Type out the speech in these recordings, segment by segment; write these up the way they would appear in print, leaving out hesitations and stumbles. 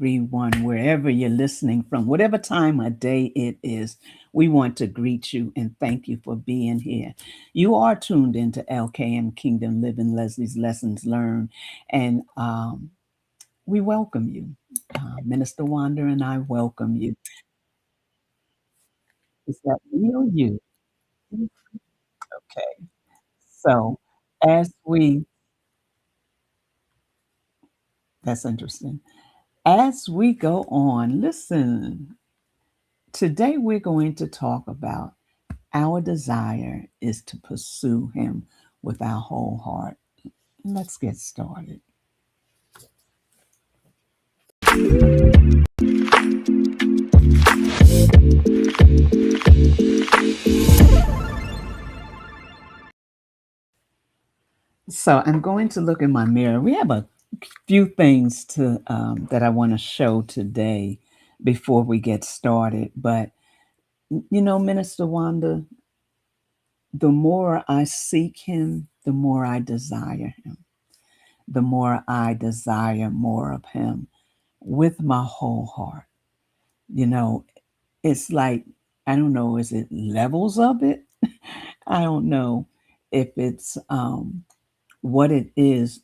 everyone, wherever you're listening from, whatever time of day it is. We want to greet you and thank you for being here. You are tuned into LKM Kingdom Living, Leslie's Lessons Learned, and we welcome you. Minister Wanda and I welcome you. Is that me or you? Okay. So, as we, that's interesting. As we go on, listen, today we're going to talk about our desire is to pursue Him with our whole heart. Let's get started. So, I'm going to look in my mirror. We have a few things to that I want to show today before we get started. But Minister Wanda, the more I seek Him, the more I desire Him. The more I desire more of Him with my whole heart. You know, it's like, I don't know, is it levels of it? I don't know if it's what it is.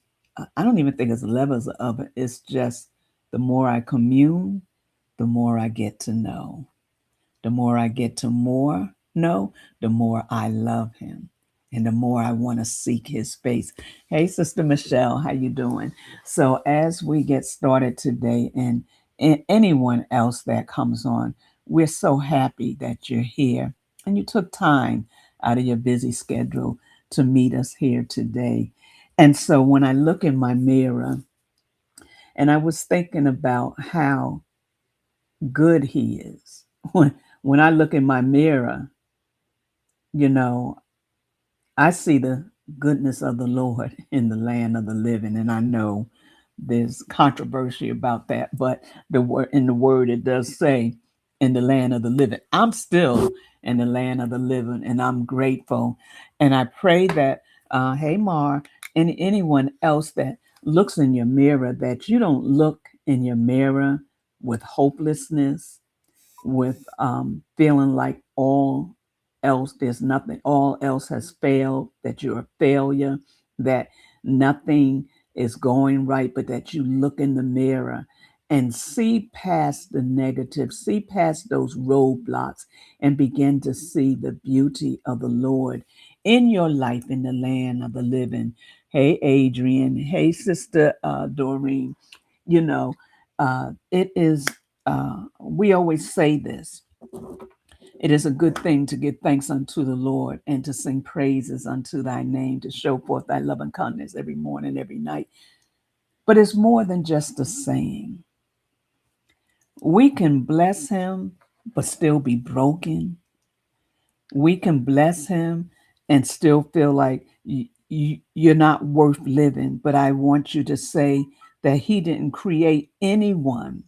I don't even think it's levels of it. It's just the more I commune, the more I get to know. The more I get to more know, the more I love Him. And the more I want to seek His face. Hey, Sister Michelle, how you doing? So as we get started today, and anyone else that comes on, we're so happy that you're here and you took time out of your busy schedule to meet us here today. And so when I look in my mirror, and I was thinking about how good He is. When I look in my mirror, you know, I see the goodness of the Lord in the land of the living, and I know there's controversy about that, but the word in the word it does say in the land of the living. I'm still in the land of the living, and I'm grateful. And I pray that, hey Mar, and anyone else that looks in your mirror, that you don't look in your mirror with hopelessness, with feeling like all else, there's nothing, all else has failed, that you're a failure, that nothing is going right, but that you look in the mirror and see past the negative, see past those roadblocks, and begin to see the beauty of the Lord in your life in the land of the living. Hey, Adrian. Hey, Sister Doreen. You know, it is, we always say this, it is a good thing to give thanks unto the Lord and to sing praises unto thy name, to show forth thy love and kindness every morning, every night. But it's more than just a saying. We can bless him, but still be broken. We can bless him and still feel like you're not worth living. But I want you to say that he didn't create anyone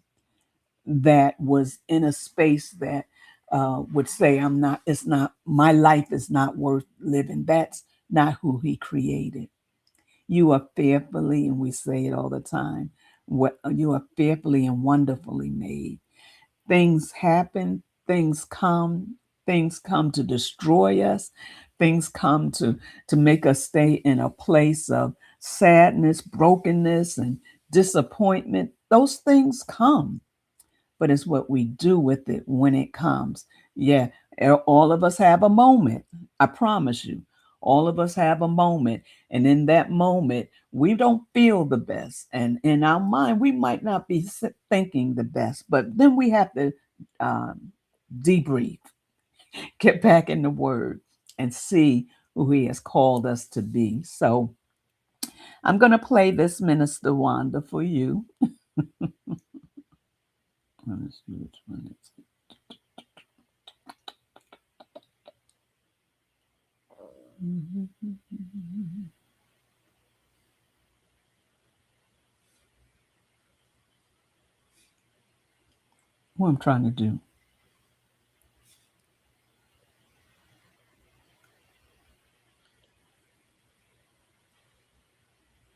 that was in a space that would say, I'm not, it's not, my life is not worth living. That's not who he created. You are fearfully, and we say it all the time, what you are fearfully and wonderfully made. Things happen, things come to destroy us, things come to make us stay in a place of sadness, brokenness, and disappointment. Those things come, but it's what we do with it when it comes. Yeah, all of us have a moment. I promise you. All of us have a moment. And in that moment, we don't feel the best. And in our mind, we might not be thinking the best, but then we have to um, debrief, get back in the word, and see who he has called us to be. So I'm going to play this Minister Wanda for you. Let me see which one it's. What I'm trying to do.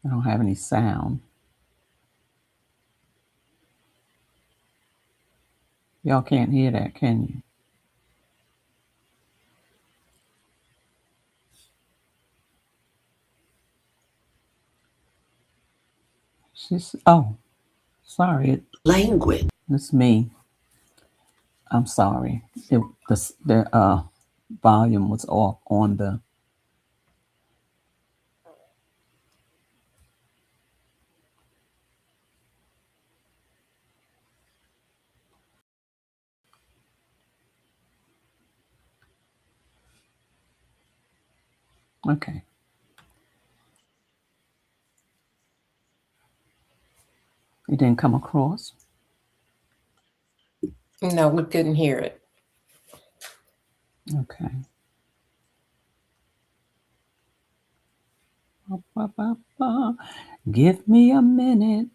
I don't have any sound. Y'all can't hear that, can you? She's oh, sorry, Language. it's me. I'm sorry. The volume was off on the. Okay, it didn't come across. No, we couldn't hear it. Okay. Ba, ba, ba, ba. Give me a minute.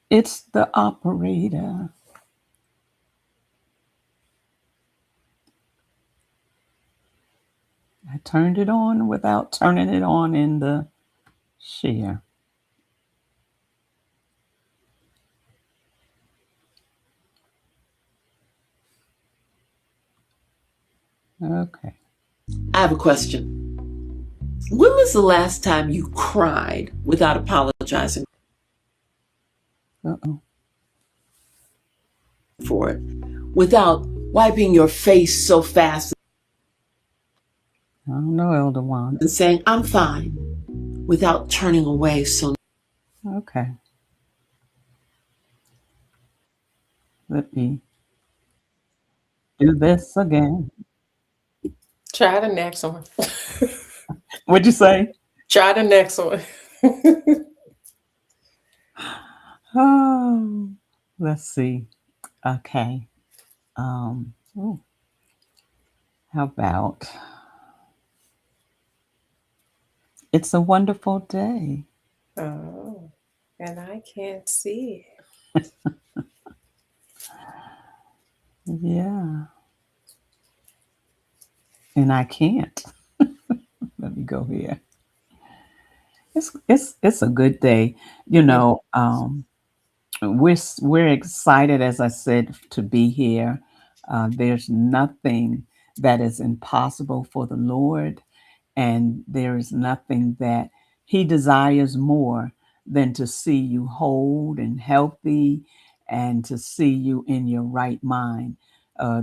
It's the operator. I turned it on without turning it on in the share. Okay. I have a question. When was the last time you cried without apologizing Uh-oh. for it? Without wiping your face so fast I don't know, Elder Wanda. and saying, I'm fine, without turning away so. Okay. Let me do this again. Try the next one. What'd you say? Try the next one. Oh, let's see. Okay. Oh, how about it's a wonderful day? Oh, and I can't see. Yeah. And I can't. Let me go here. It's a good day. You Yeah. know, we're excited, as I said, to be here. There's nothing that is impossible for the Lord, and there is nothing that He desires more than to see you whole and healthy, and to see you in your right mind.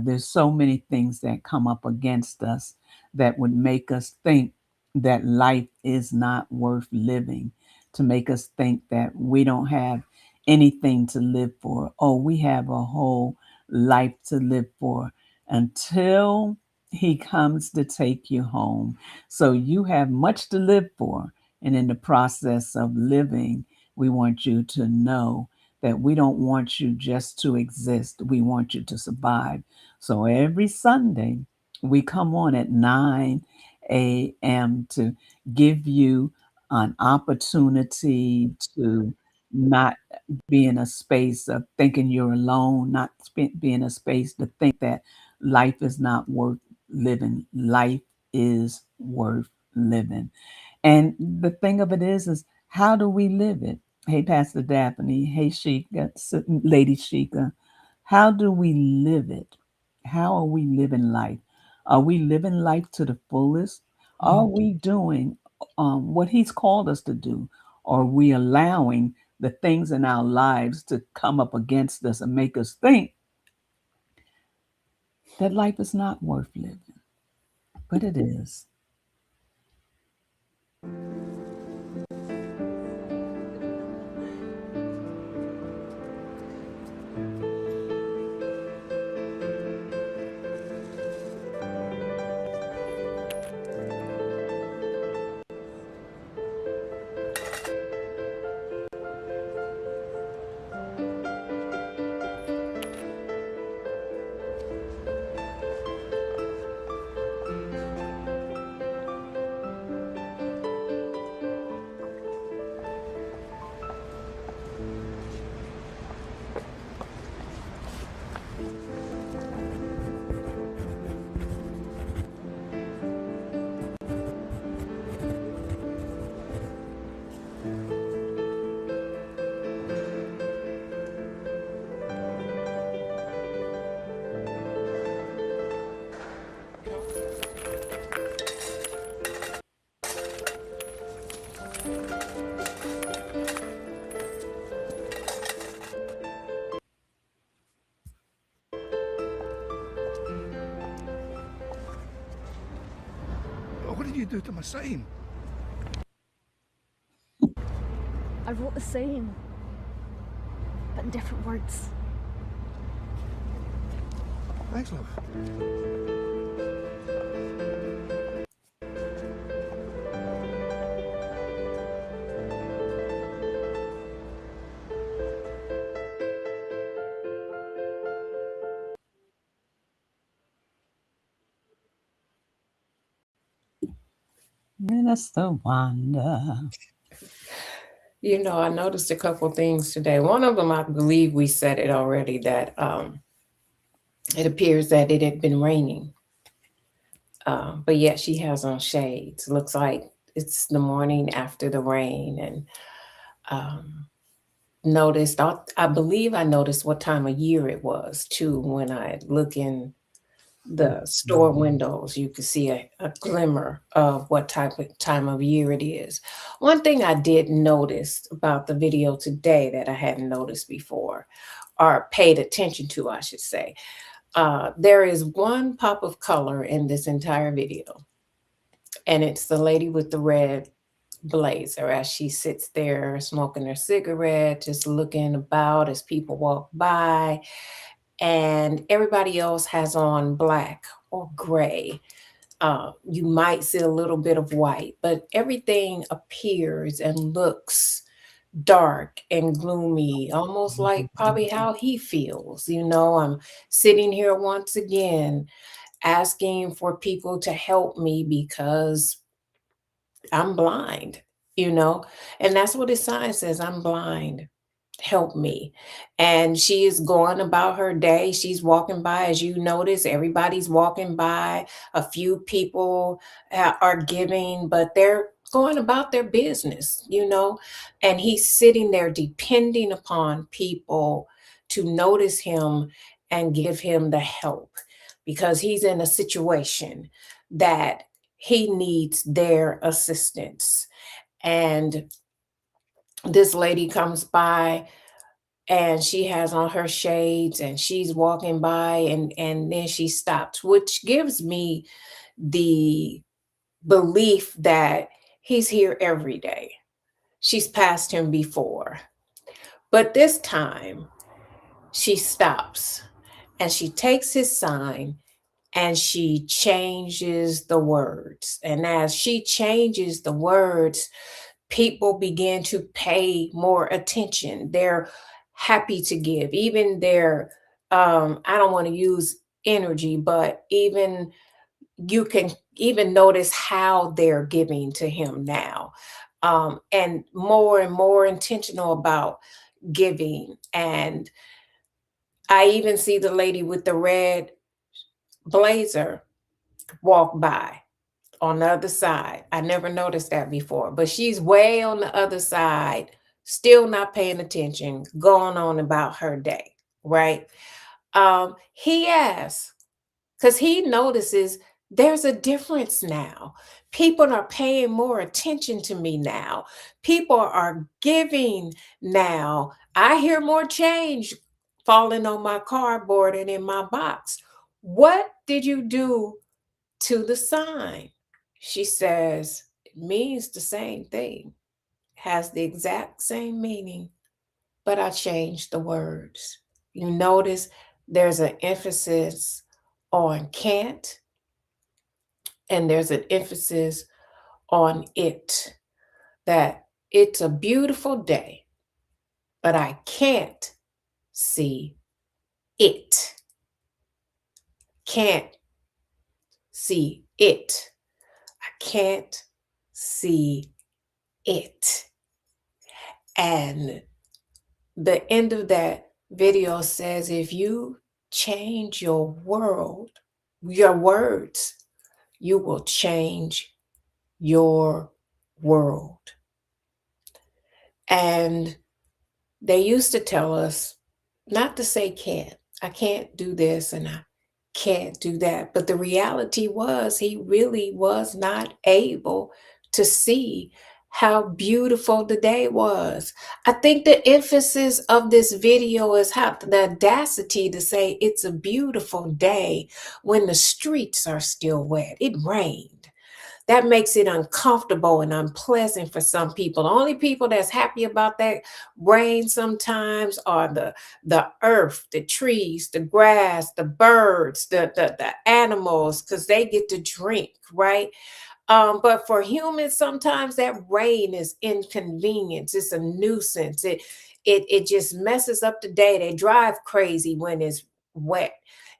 There's so many things that come up against us that would make us think that life is not worth living, to make us think that we don't have anything to live for. Oh, we have a whole life to live for until He comes to take you home. So you have much to live for. And in the process of living, we want you to know that we don't want you just to exist. We want you to survive. So every Sunday, we come on at 9 a.m. to give you an opportunity to not be in a space of thinking you're alone, not be in a space to think that life is not worth living. Life is worth living. And the thing of it is how do we live it? Hey, Pastor Daphne. Hey, Sheikah, Lady Sheikah. How do we live it? How are we living life? Are we living life to the fullest? Are we doing what He's called us to do? Or are we allowing the things in our lives to come up against us and make us think that life is not worth living? But it is. you do to my sign? I wrote the same, but in different words. Thanks, love. Minister Wanda. You know, I noticed a couple things today. One of them, I believe we said it already, that it appears that it had been raining. But yet she has on shades. Looks like it's the morning after the rain. And I believe I noticed what time of year it was too. When I look in the store windows, you could see a glimmer of what type of time of year it is. One thing I did notice about the video today that I hadn't noticed before, or paid attention to, I should say, there is one pop of color in this entire video, and it's the lady with the red blazer as she sits there smoking her cigarette, just looking about as people walk by, and everybody else has on black or gray. You might see a little bit of white, but everything appears and looks dark and gloomy, almost like probably how he feels. You know, I'm sitting here once again asking for people to help me because I'm blind, you know, and that's what his sign says: I'm blind, help me. And she is going about her day. She's walking by, as you notice, everybody's walking by. A few people are giving, but they're going about their business, you know, and he's sitting there depending upon people to notice him and give him the help because he's in a situation that he needs their assistance. And this lady comes by and she has on her shades and she's walking by, and then she stops, which gives me the belief that he's here every day. She's passed him before, but this time she stops and she takes his sign and she changes the words. And as she changes the words, people begin to pay more attention. They're happy to give, even their, I don't want to use energy, but even you can even notice how they're giving to him now. And more intentional about giving. And I even see the lady with the red blazer walk by on the other side. I never noticed that before, but she's way on the other side, still not paying attention, going on about her day, right? He asks, because he notices there's a difference now. People are paying more attention to me now. People are giving now. I hear more change falling on my cardboard and in my box. What did you do to the sign? She says, it means the same thing, has the exact same meaning, but I changed the words. You notice there's an emphasis on can't, and there's an emphasis on it, that it's a beautiful day, but I can't see it. Can't see it. I can't see it. And the end of that video says, if you change your world, your words, you will change your world. And they used to tell us not to say can't. I can't do this and I can't do that. But the reality was he really was not able to see how beautiful the day was. I think the emphasis of this video is how the audacity to say it's a beautiful day when the streets are still wet. It rained. that makes it uncomfortable and unpleasant for some people. The only people that's happy about that rain sometimes are the earth, the trees, the grass, the birds, the animals, because they get to drink, right? But for humans, sometimes that rain is inconvenience. It's a nuisance. It just messes up the day. They drive crazy when it's wet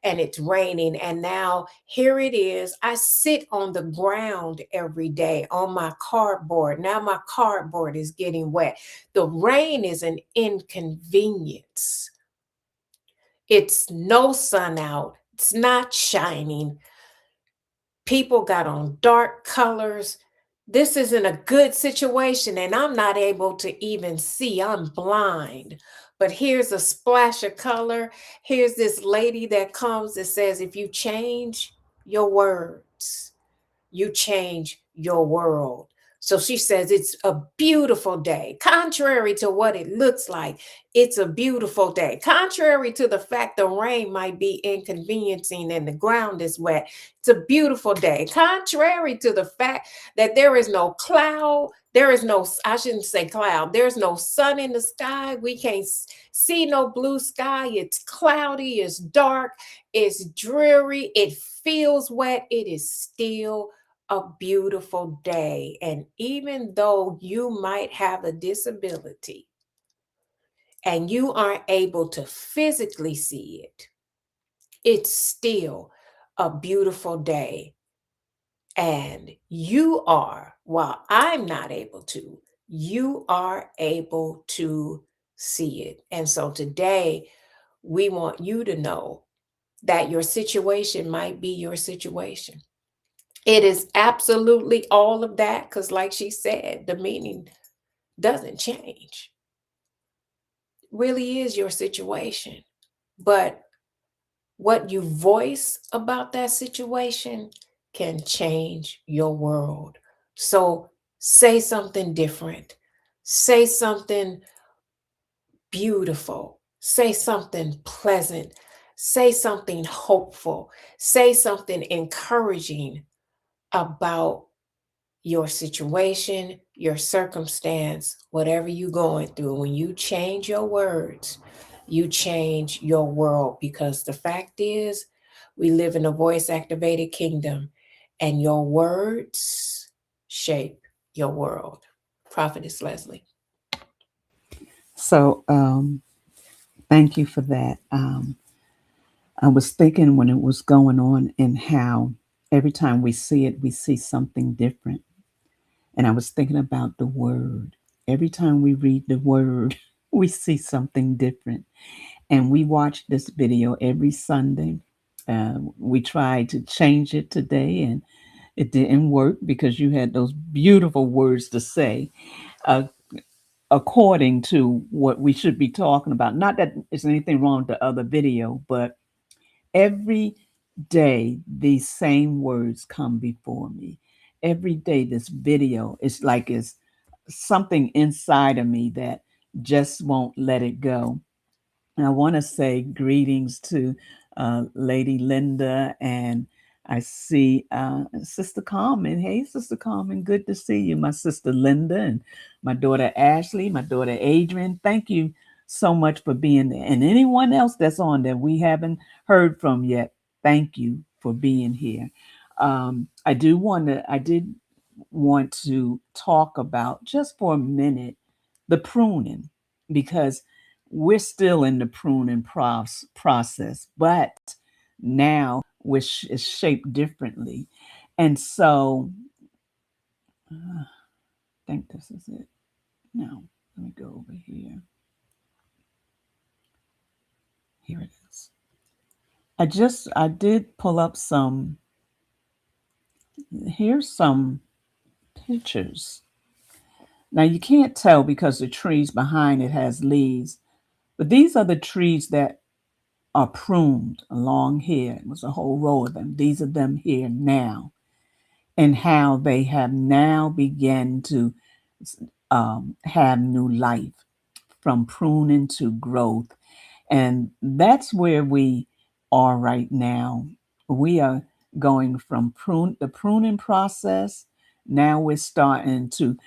and it's raining. And now here it is. I sit on the ground every day on my cardboard. Now my cardboard is getting wet. The rain is an inconvenience. It's no sun out. It's not shining. People got on dark colors. This isn't a good situation, and I'm not able to even see. I'm blind. But here's a splash of color. Here's this lady that comes that says, if you change your words, you change your world. So she says it's a beautiful day. Contrary to what it looks like, it's a beautiful day. Contrary to the fact the rain might be inconveniencing and the ground is wet, it's a beautiful day. Contrary to the fact that there is no cloud, there is no, I shouldn't say cloud, there's no sun in the sky. We can't see no blue sky. It's cloudy, it's dark, it's dreary, it feels wet. It is still a beautiful day. And even though you might have a disability and you aren't able to physically see it, it's still a beautiful day. And you are, while I'm not able to, you are able to see it. And so today, we want you to know that your situation might be your situation. It is absolutely all of that because, like she said, the meaning doesn't change. Really is your situation. But what you voice about that situation can change your world. So say something different. Say something beautiful. Say something pleasant. Say something hopeful. Say something encouraging about your situation, your circumstance, whatever you're going through. When you change your words, you change your world, because the fact is, we live in a voice activated kingdom, and your words shape your world. Prophetess Leslie. So thank you for that. I was thinking when it was going on and how every time we see it, we see something different. And I was thinking about the word. Every time we read the word, we see something different. And we watch this video every Sunday. We tried to change it today, and it didn't work because you had those beautiful words to say uh, according to what we should be talking about. Not that there's anything wrong with the other video, but every day these same words come before me. Every day this video is like it's something inside of me that just won't let it go. And I want to say greetings to Lady Linda, and I see Sister Carmen. Hey, Sister Carmen, good to see you. My sister Linda and my daughter Ashley, my daughter Adrian. Thank you so much for being there. And anyone else that's on that we haven't heard from yet, thank you for being here. I did want to talk about just for a minute the pruning, because we're still in the pruning process, but now it's shaped differently. And so I think this is it. No, let me go over here. Here it is. I did pull up here's some pictures. Now you can't tell because the trees behind it has leaves, but these are the trees that are pruned along here. It was a whole row of them. These are them here now, and how they have now begun to have new life from pruning to growth. And that's where we are right now. We are going from the pruning process Now we're starting to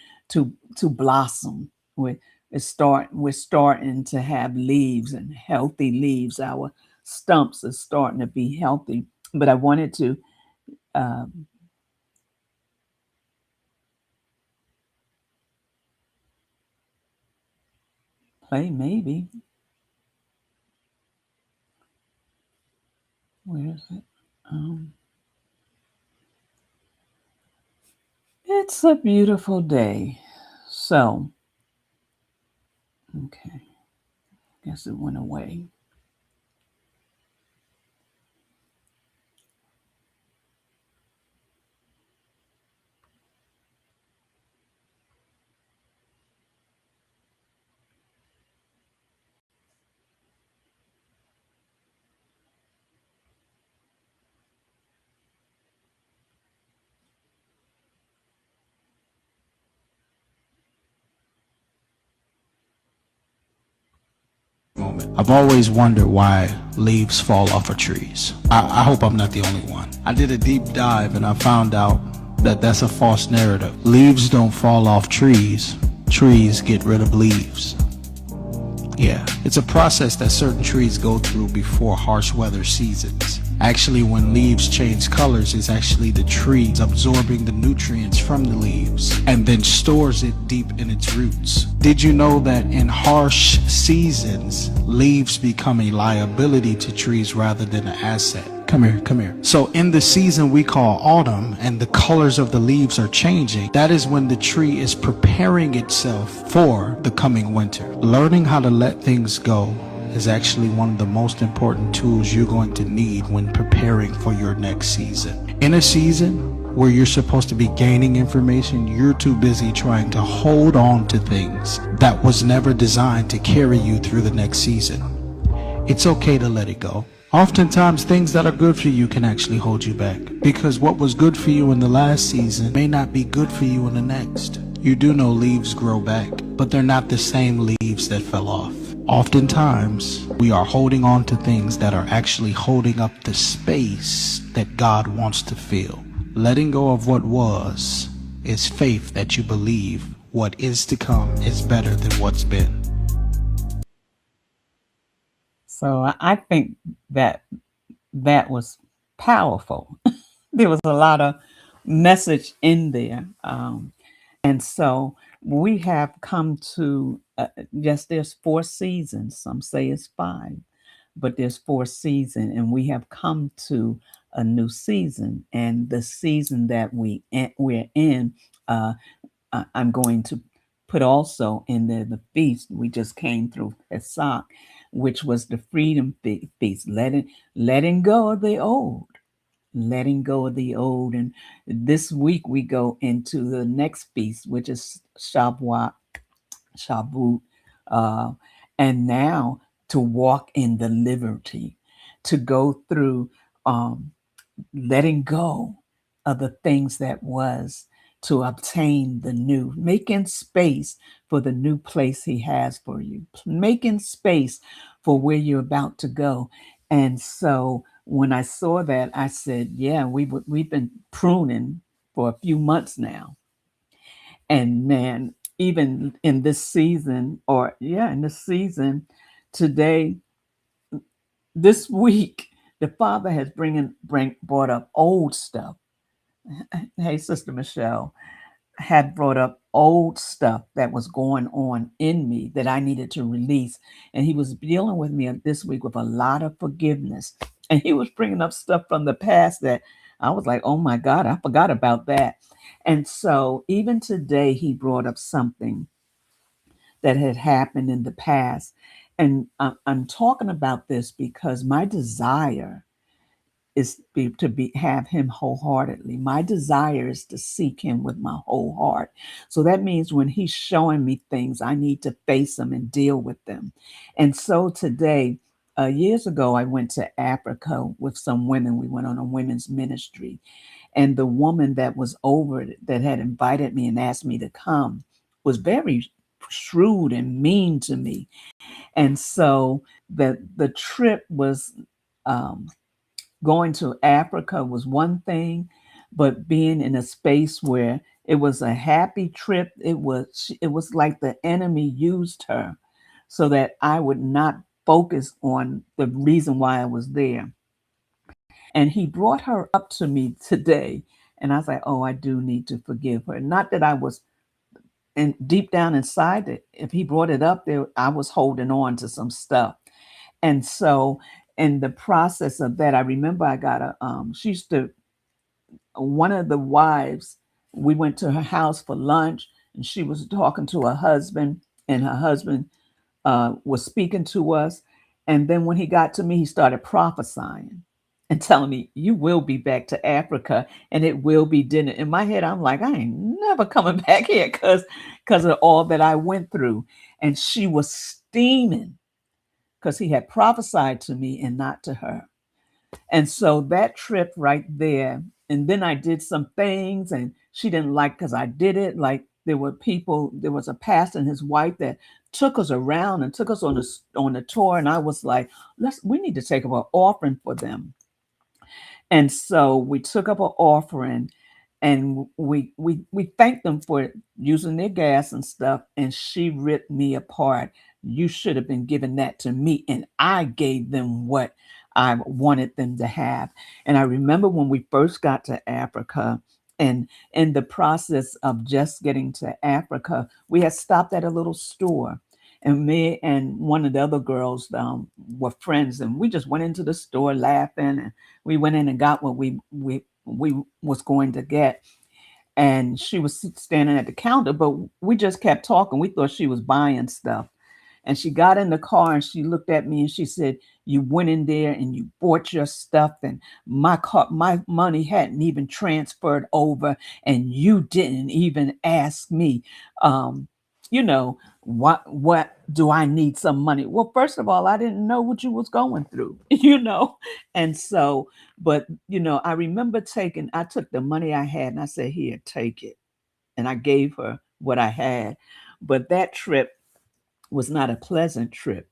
blossom. We're starting to have leaves and healthy leaves. Our stumps are starting to be healthy. But I wanted to um, play maybe. Where is it? Um, it's a beautiful day. So, okay, guess it went away. Moment. I've always wondered why leaves fall off of trees. I hope I'm not the only one. I did a deep dive and I found out that that's a false narrative. Leaves don't fall off trees. Trees get rid of leaves. Yeah, it's a process that certain trees go through before harsh weather seasons. Actually, when leaves change colors, it's actually the tree absorbing the nutrients from the leaves and then stores it deep in its roots. Did you know that in harsh seasons, leaves become a liability to trees rather than an asset? Come here, come here. So in the season we call autumn and the colors of the leaves are changing, that is when the tree is preparing itself for the coming winter. Learning how to let things go is actually one of the most important tools you're going to need when preparing for your next season. In a season where you're supposed to be gaining information, you're too busy trying to hold on to things that was never designed to carry you through the next season. It's okay to let it go. Oftentimes, things that are good for you can actually hold you back because what was good for you in the last season may not be good for you in the next. You do know leaves grow back, but they're not the same leaves that fell off. Oftentimes, we are holding on to things that are actually holding up the space that God wants to fill. Letting go of what was is faith that you believe what is to come is better than what's been. So I think that that was powerful. There was a lot of message in there. And so we have come to, yes, there's 4 seasons. Some say it's 5, but there's 4 seasons. And we have come to a new season. And the season that we're in, uh, I'm going to put also in there the feast. We just came through Pesach, which was the freedom feast, letting go of the old, letting go of the old. And this week we go into the next feast, which is Shavuot, uh, and now to walk in the liberty, to go through letting go of the things that was to obtain the new, making space for the new place he has for you, making space for where you're about to go. And so when I saw that, I said, yeah, we've been pruning for a few months now. And man, even in this season, in this season, today, this week, the Father has brought up old stuff. Hey, Sister Michelle, had brought up old stuff that was going on in me that I needed to release. And he was dealing with me this week with a lot of forgiveness. And he was bringing up stuff from the past that I was like, oh my God, I forgot about that. And so even today, he brought up something that had happened in the past. And I'm talking about this because my desire is to have him wholeheartedly. My desire is to seek him with my whole heart. So that means when he's showing me things, I need to face them and deal with them. And so today, years ago, I went to Africa with some women. We went on a women's ministry. And the woman that was over that had invited me and asked me to come was very shrewd and mean to me. And so the trip was going to Africa was one thing, but being in a space where It was a happy trip. It was like the enemy used her so that I would not focus on the reason why I was there. And he brought her up to me today. And I was like, oh, I do need to forgive her. Not that I was and deep down inside it, if he brought it up there, I was holding on to some stuff. And so in the process of that, I remember I got she used to, one of the wives, we went to her house for lunch and she was talking to her husband, and her husband was speaking to us. And then when he got to me, he started prophesying and telling me, you will be back to Africa and it will be dinner. In my head, I'm like, I ain't never coming back here because of all that I went through. And she was steaming because he had prophesied to me and not to her. And so that trip right there, and then I did some things and she didn't like because I did it. Like there was a pastor and his wife that took us around and took us on a tour. And I was like, we need to take up an offering for them. And so we took up an offering and we thanked them for using their gas and stuff. And she ripped me apart. You should have been giving that to me. And I gave them what I wanted them to have. And I remember when we first got to Africa, and in the process of just getting to Africa, we had stopped at a little store. And me and one of the other girls were friends, and we just went into the store laughing, and we went in and got what we was going to get. And she was standing at the counter, but we just kept talking. We thought she was buying stuff. And she got in the car and she looked at me and she said, you went in there and you bought your stuff, and my money hadn't even transferred over, and you didn't even ask me, you know, what do I need some money? Well, first of all, I didn't know what you was going through, And so, but I remember I took the money I had and I said, here, take it. And I gave her what I had. But that trip was not a pleasant trip.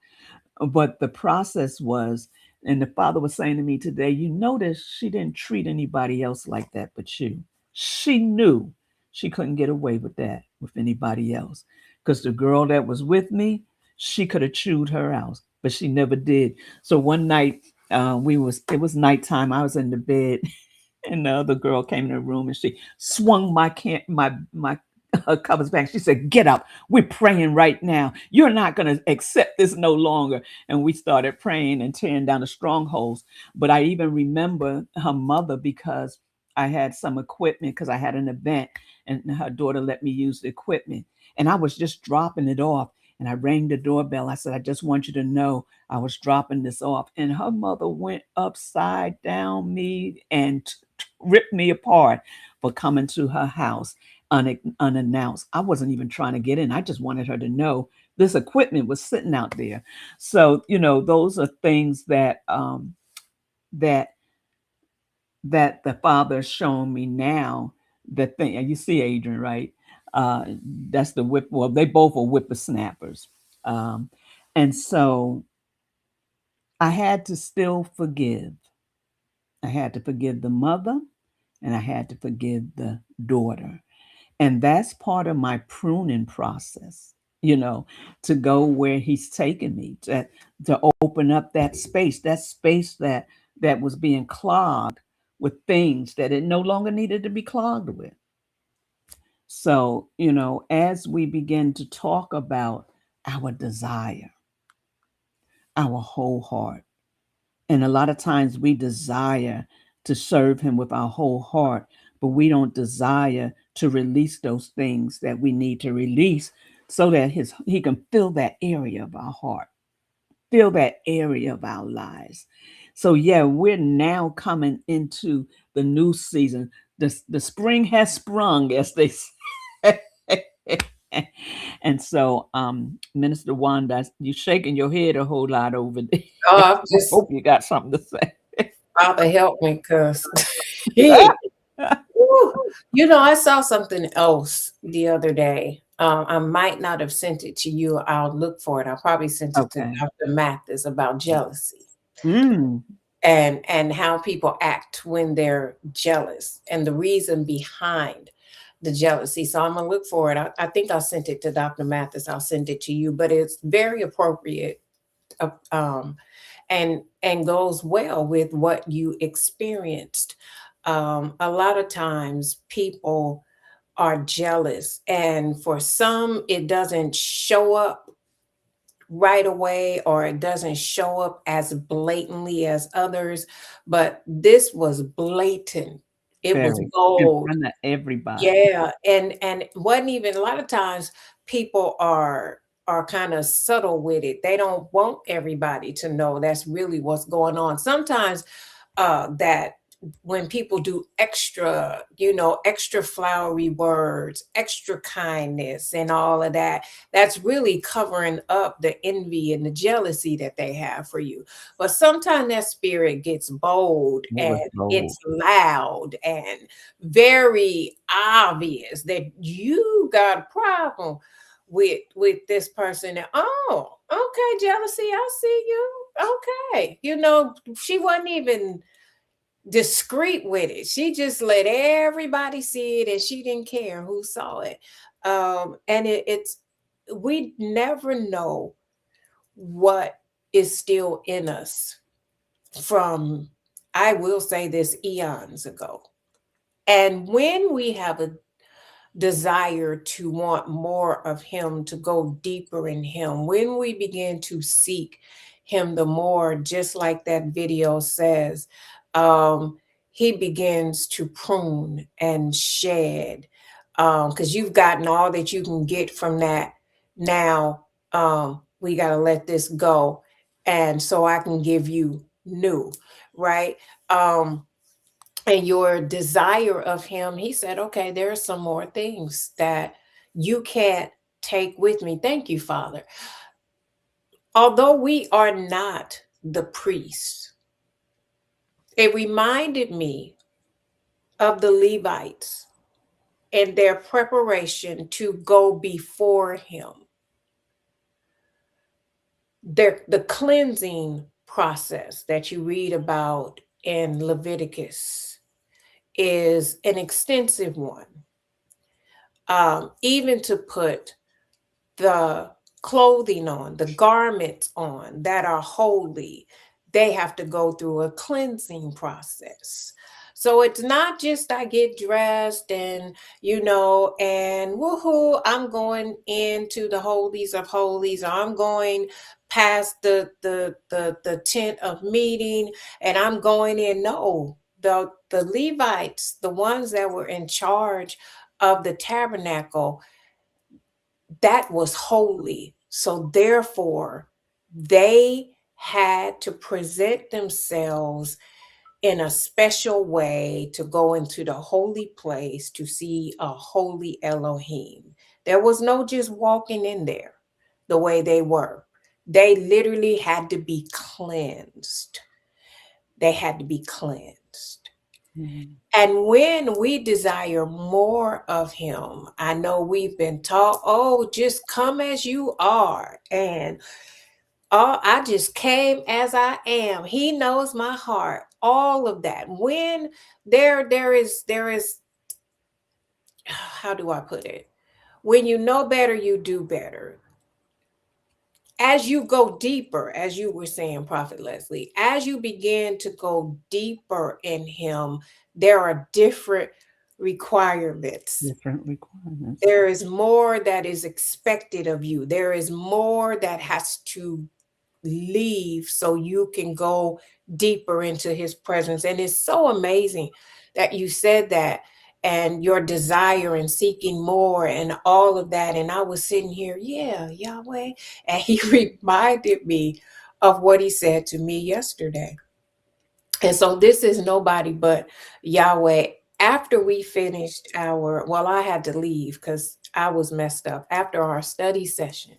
But the process was, and the Father was saying to me today, you notice she didn't treat anybody else like that but you. She knew she couldn't get away with that with anybody else. Because the girl that was with me, she could have chewed her out, but she never did. So one night, it was nighttime. I was in the bed, and the other girl came in the room and she swung my covers back. She said, get up. We're praying right now. You're not going to accept this no longer. And we started praying and tearing down the strongholds. But I even remember her mother, because I had some equipment, because I had an event and her daughter let me use the equipment. And I was just dropping it off. And I rang the doorbell. I said, I just want you to know I was dropping this off. And her mother went upside down me and ripped me apart for coming to her house unannounced. I wasn't even trying to get in. I just wanted her to know this equipment was sitting out there. So, those are things that that the Father's showing me now. The thing, and you see Adrian, right? That's the whip. Well, they both are whippersnappers. And so I had to still forgive. I had to forgive the mother and I had to forgive the daughter. And that's part of my pruning process, to go where he's taken me, to open up that space that was being clogged with things that it no longer needed to be clogged with. So, as we begin to talk about our desire, our whole heart, and a lot of times we desire to serve him with our whole heart, but we don't desire to release those things that we need to release so that he can fill that area of our heart, fill that area of our lives. So yeah, we're now coming into the new season. The spring has sprung, as they say. And so, Minister Wanda, you're shaking your head a whole lot over there. Oh, I hope you got something to say. Father help me, because I saw something else the other day. I might not have sent it to you. I'll look for it. I probably sent it to Dr. Mathis about jealousy. And how people act when they're jealous, and the reason behind the jealousy. So I'm gonna look for it. I think I sent it to Dr. Mathis. I'll send it to you, but it's very appropriate, um, and goes well with what you experienced. A lot of times people are jealous, and for some, it doesn't show up right away, or it doesn't show up as blatantly as others, but this was blatant. It was Very in bold. front of everybody. Yeah, and wasn't even a lot of times people are kind of subtle with it. They don't want everybody to know that's really what's going on. Sometimes that when people do extra, extra flowery words, extra kindness, and all of that, that's really covering up the envy and the jealousy that they have for you. But sometimes that spirit gets bold It was and bold. it's loud and very obvious that you got a problem with this person. And, oh, okay, jealousy, I see you. Okay, she wasn't even discreet with it. She just let everybody see it, and she didn't care who saw it. And it's we never know what is still in us from, I will say this, eons ago. And when we have a desire to want more of him, to go deeper in him, when we begin to seek him the more, just like that video says, um, he begins to prune and shed, because you've gotten all that you can get from that. Now we got to let this go, and so I can give you new, right? And your desire of him, he said, okay, there are some more things that you can't take with me. Thank you, Father. Although we are not the priests, it reminded me of the Levites and their preparation to go before him. The cleansing process that you read about in Leviticus is an extensive one. Even to put the clothing on, the garments on that are holy, they have to go through a cleansing process. So it's not just I get dressed and, and woohoo, I'm going into the holies of holies, or I'm going past the tent of meeting and I'm going in. No, the Levites, the ones that were in charge of the tabernacle, that was holy. So therefore, they had to present themselves in a special way to go into the holy place to see a holy Elohim. There was no just walking in there the way they were. They literally had to be cleansed. They had to be cleansed. Mhm. And when we desire more of him, I know we've been taught, oh, just come as you are. And oh, I just came as I am. He knows my heart. All of that. When there is, how do I put it? When you know better, you do better. As you go deeper, as you were saying, Prophet Leslie, as you begin to go deeper in him, there are different requirements. Different requirements. There is more that is expected of you. There is more that has to leave so you can go deeper into his presence. And it's so amazing that you said that, and your desire and seeking more and all of that. And I was sitting here, yeah, Yahweh. And he reminded me of what he said to me yesterday. And so this is nobody but Yahweh. After we finished I had to leave because I was messed up. After our study session,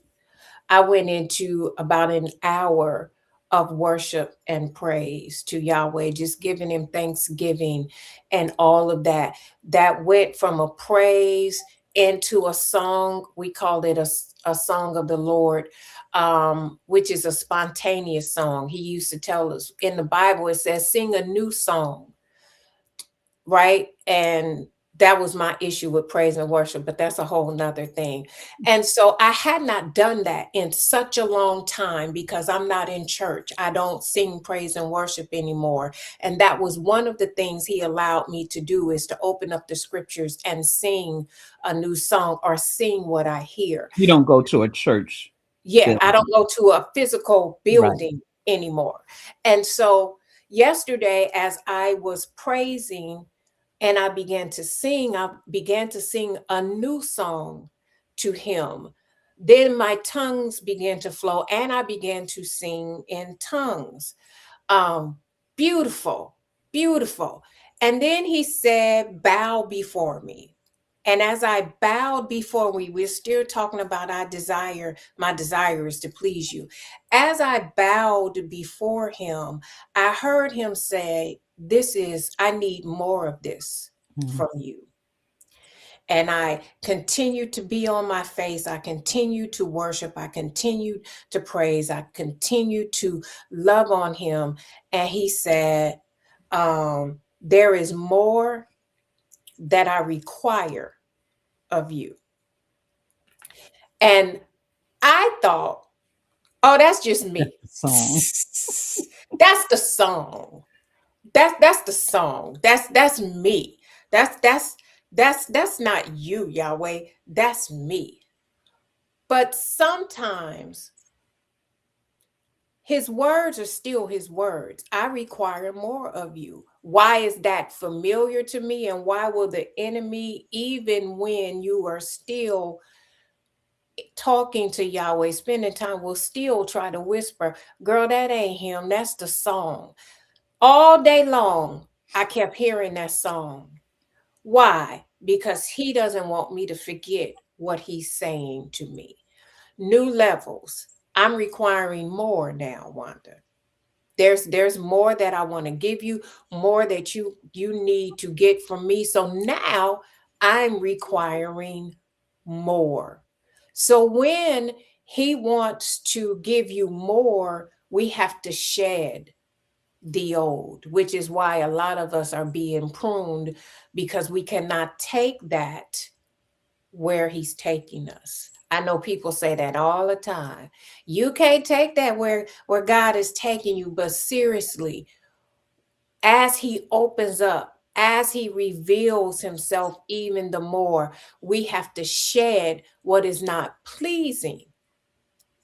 I went into about an hour of worship and praise to Yahweh, just giving him thanksgiving and all of that. That went from a praise into a song. We called it a song of the Lord, which is a spontaneous song. He used to tell us in the Bible, it says, sing a new song, right? And That was my issue with praise and worship, but that's a whole nother thing. And so I had not done that in such a long time because I'm not in church. I don't sing praise and worship anymore. And that was one of the things he allowed me to do, is to open up the scriptures and sing a new song or sing what I hear. You don't go to a church Yeah, I building. don't go to a physical Right. building anymore. And so yesterday, as I was praising and I began to sing a new song to him. Then my tongues began to flow and I began to sing in tongues. Um, Beautiful, beautiful. And then he said, bow before me. And as I bowed before me, we're still talking about my desire is to please you. As I bowed before him, I heard him say, I need more of this from you. And I continued to be on my face. I continued to worship. I continued to praise. I continued to love on him. And he said, there is more that I require of you. And I thought, oh, that's just me. Song. That's the song. That's the song. That's me. That's not you, Yahweh. That's me. But sometimes his words are still his words. I require more of you. Why is that familiar to me? And why will the enemy, even when you are still talking to Yahweh, spending time, will still try to whisper, girl, that ain't him. That's the song. All day long, I kept hearing that song. Why? Because he doesn't want me to forget what he's saying to me. New levels. I'm requiring more now, Wanda. There's more that I want to give you, more that you need to get from me. So now I'm requiring more. So when he wants to give you more, we have to shed the old, which is why a lot of us are being pruned, because we cannot take that where he's taking us. I know people say that all the time. You can't take that where God is taking you, but seriously, as he opens up, as he reveals himself even the more, we have to shed what is not pleasing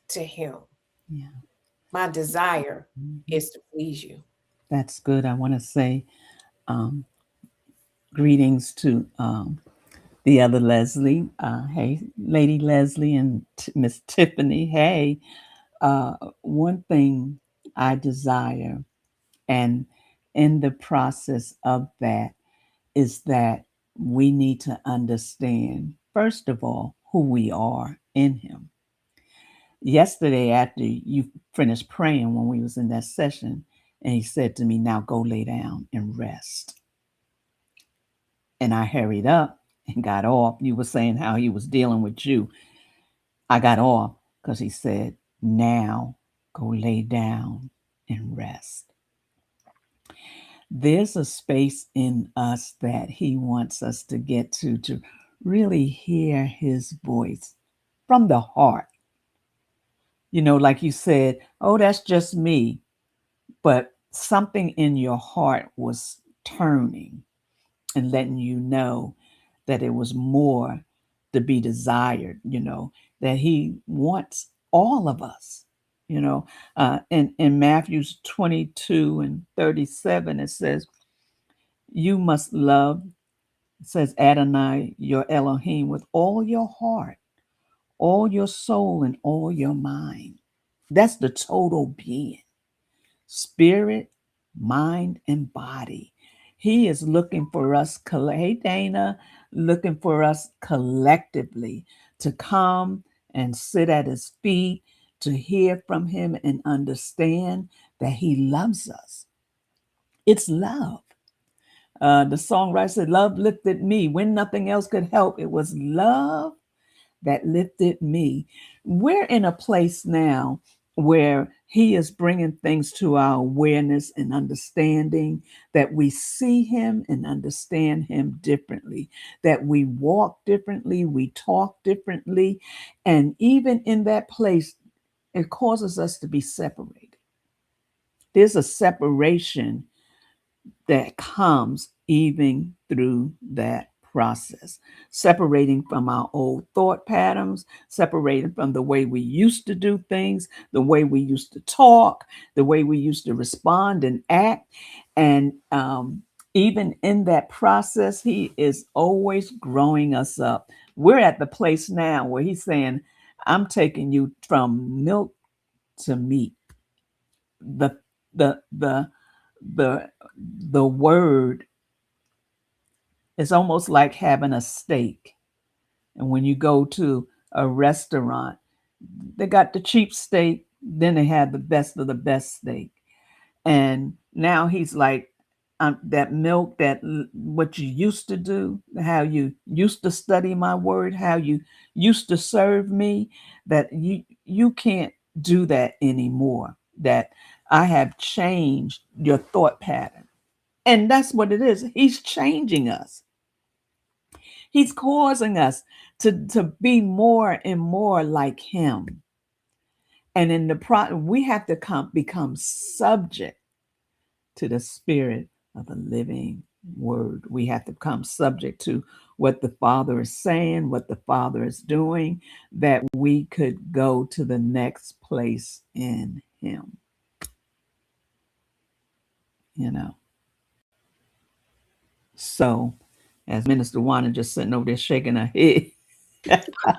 to him. Yeah. My desire is to please you. That's good. I want to say greetings to the other Leslie. Hey, Lady Leslie and Miss Tiffany. Hey, one thing I desire, and in the process of that, is that we need to understand, first of all, who we are in him. Yesterday, after you finished praying, when we was in that session, and he said to me, now go lay down and rest. And I hurried up and got off. You were saying how he was dealing with you. I got off because he said, now go lay down and rest. There's a space in us that he wants us to get to really hear his voice from the heart. You know, like you said, oh, that's just me. But something in your heart was turning and letting you know that it was more to be desired, that he wants all of us, in Matthew 22:37, it says, you must love, it says Adonai, your Elohim, with all your heart, all your soul, and all your mind. That's the total being, spirit, mind, and body. He is looking for us, hey Dana, looking for us collectively to come and sit at his feet, to hear from him and understand that he loves us. It's love. The songwriter said, love lifted me when nothing else could help. It was love that lifted me. We're in a place now where He is bringing things to our awareness and understanding, that we see him and understand him differently, that we walk differently, we talk differently. And even in that place, it causes us to be separated. There's a separation that comes even through that process, separating from our old thought patterns, separating from the way we used to do things, the way we used to talk, the way we used to respond and act. And even in that process, he is always growing us up. We're at the place now where he's saying, I'm taking you from milk to meat. The the the the word is almost like having a steak. And when you go to a restaurant, they got the cheap steak, then they have the best of the best steak. And now he's like, that milk, what you used to do, how you used to study my word, how you used to serve me, that you can't do that anymore. That I have changed your thought pattern. And that's what it is. He's changing us. He's causing us to be more and more like him. And in we have to become subject to the spirit of the living word. We have to become subject to what the Father is saying, what the Father is doing, that we could go to the next place in him. So, as Minister Wanda just sitting over there shaking her head.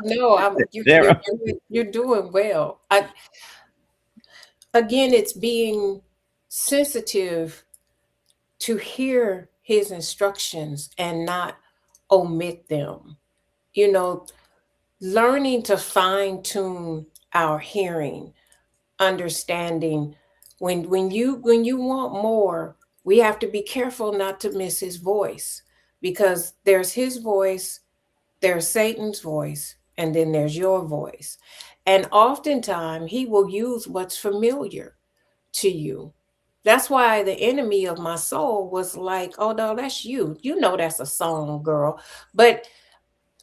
No, you're doing well. Again, it's being sensitive to hear his instructions and not omit them. Learning to fine tune our hearing, understanding when you want more, we have to be careful not to miss his voice, because there's his voice, there's Satan's voice, and then there's your voice. And oftentimes he will use what's familiar to you. That's why the enemy of my soul was like, oh no, that's you. That's a song, girl. But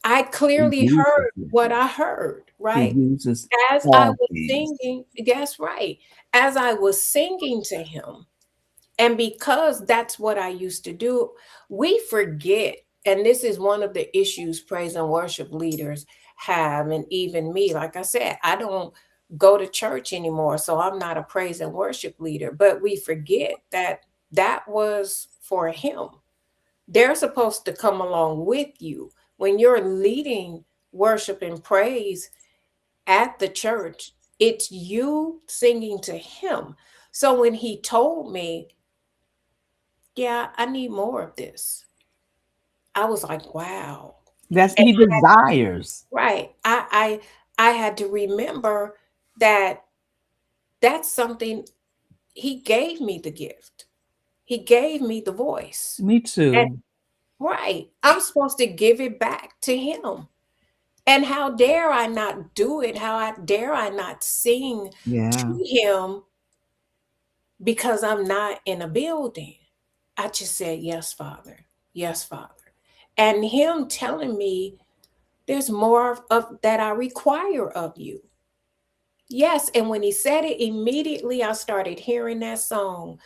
I clearly heard what I heard, He right? uses As I all was things. singing, that's right. As I was singing to him, and because that's what I used to do, we forget. And this is one of the issues praise and worship leaders have, and even me. Like I said, I don't go to church anymore, so I'm not a praise and worship leader. But we forget that that was for him. They're supposed to come along with you. When you're leading worship and praise at the church, it's you singing to him. So when he told me, yeah, I need more of this, I was like, wow. That's And he desires. right. I had to remember that that's something he gave me the gift. He gave me the voice. Me too. And right. I'm supposed to give it back to him. And how dare I not do it? Dare I not sing Yeah. to him because I'm not in a building? I just said, yes, Father. Yes, Father. And him telling me there's more of that I require of you. Yes. And when he said it, immediately I started hearing that song.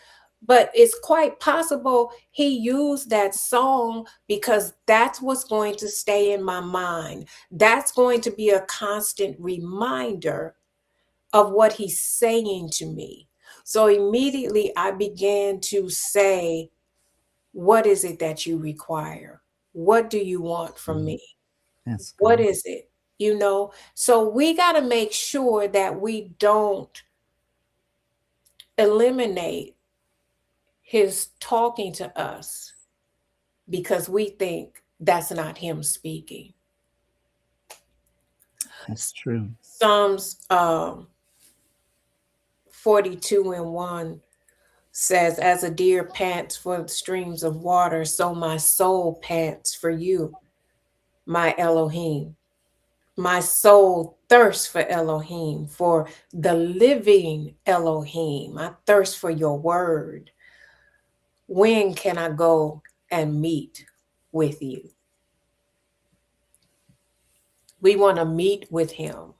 But it's quite possible he used that song because that's what's going to stay in my mind. That's going to be a constant reminder of what he's saying to me. So immediately I began to say, what is it that you require? What do you want from me? That's good. What is it? So we got to make sure that we don't eliminate his talking to us because we think that's not him speaking. That's true. Psalms 42:1 says, as a deer pants for streams of water, so my soul pants for you, my Elohim. My soul thirst for Elohim, for the living Elohim. I thirst for your word. When can I go and meet with you? We want to meet with him.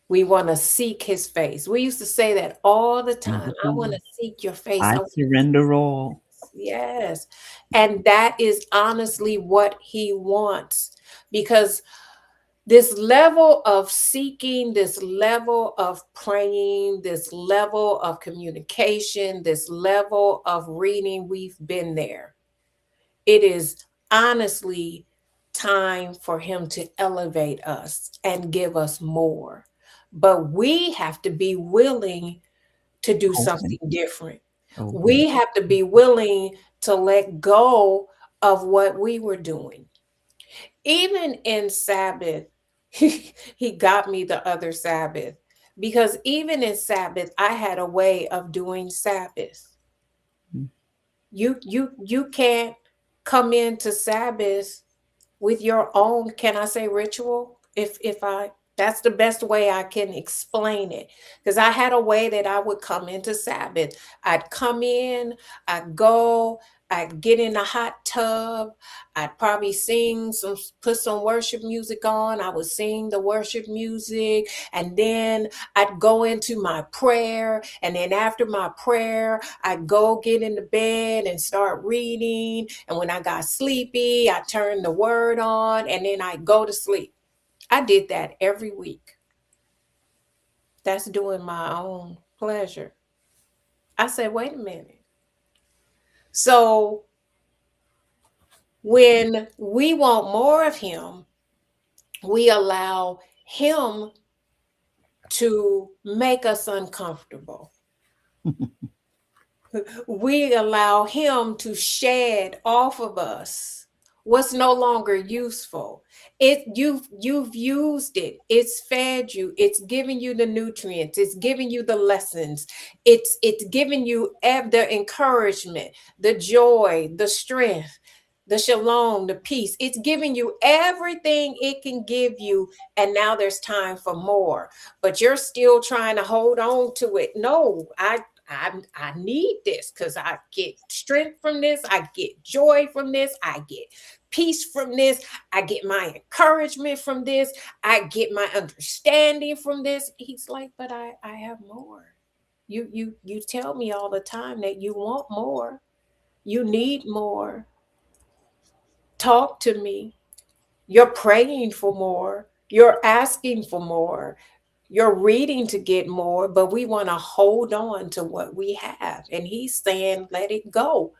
We want to seek his face. We used to say that all the time. I want to seek your face. I surrender all. Yes. And that is honestly what he wants, because this level of seeking, this level of praying, this level of communication, this level of reading, we've been there. It is honestly time for him to elevate us and give us more. But we have to be willing to do something different. We have to be willing to let go of what we were doing. Even in Sabbath, he got me the other Sabbath, because even in Sabbath, I had a way of doing Sabbath. You can't come into Sabbath with your own, can I say, ritual? If that's the best way I can explain it. Because I had a way that I would come into Sabbath. I'd come in, I'd go, I'd get in a hot tub, I'd probably put some worship music on. I would sing the worship music, and then I'd go into my prayer. And then after my prayer, I'd go get in the bed and start reading. And when I got sleepy, I turned the word on, and then I'd go to sleep. I did that every week. That's doing my own pleasure. I said, wait a minute. So when we want more of him, we allow him to make us uncomfortable. We allow him to shed off of us what's no longer useful. You've used it. It's fed you. It's giving you the nutrients. It's giving you the lessons. It's giving you the encouragement, the joy, the strength, the shalom, the peace. It's giving you everything it can give you. And now there's time for more. But you're still trying to hold on to it. No, I need this, because I get strength from this. I get joy from this. I get peace from this. I get my encouragement from this. I get my understanding from this. He's like, but I have more. You tell me all the time that you want more. You need more. Talk to me. You're praying for more. You're asking for more. You're reading to get more, but we want to hold on to what we have. And he's saying, let it go,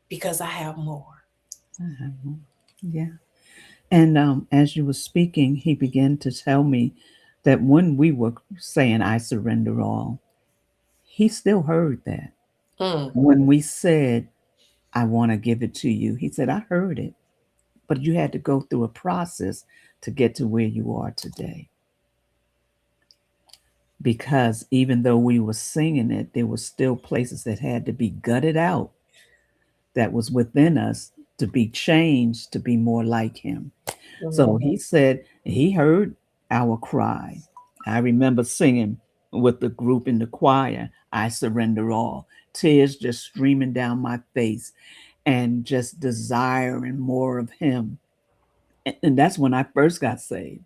because I have more. Yeah. And as you were speaking, he began to tell me that when we were saying, I surrender all, he still heard that. When we said, I want to give it to you, he said, I heard it, but you had to go through a process to get to where you are today. Because even though we were singing it, there were still places that had to be gutted out that was within us to be changed to be more like him. So he said he heard our cry. I remember singing with the group in the choir, I surrender all, tears just streaming down my face and just desiring more of him. And that's when I first got saved.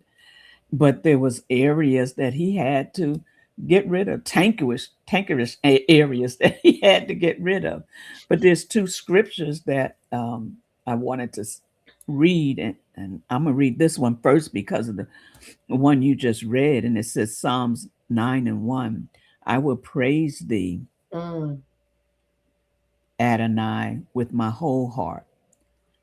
But there was areas that he had to get rid of, tankerish areas that he had to get rid of. But there's two scriptures that I wanted to read, and I'm going to read this one first because of the one you just read, and it says Psalms 9:1. I will praise thee, Adonai, with my whole heart.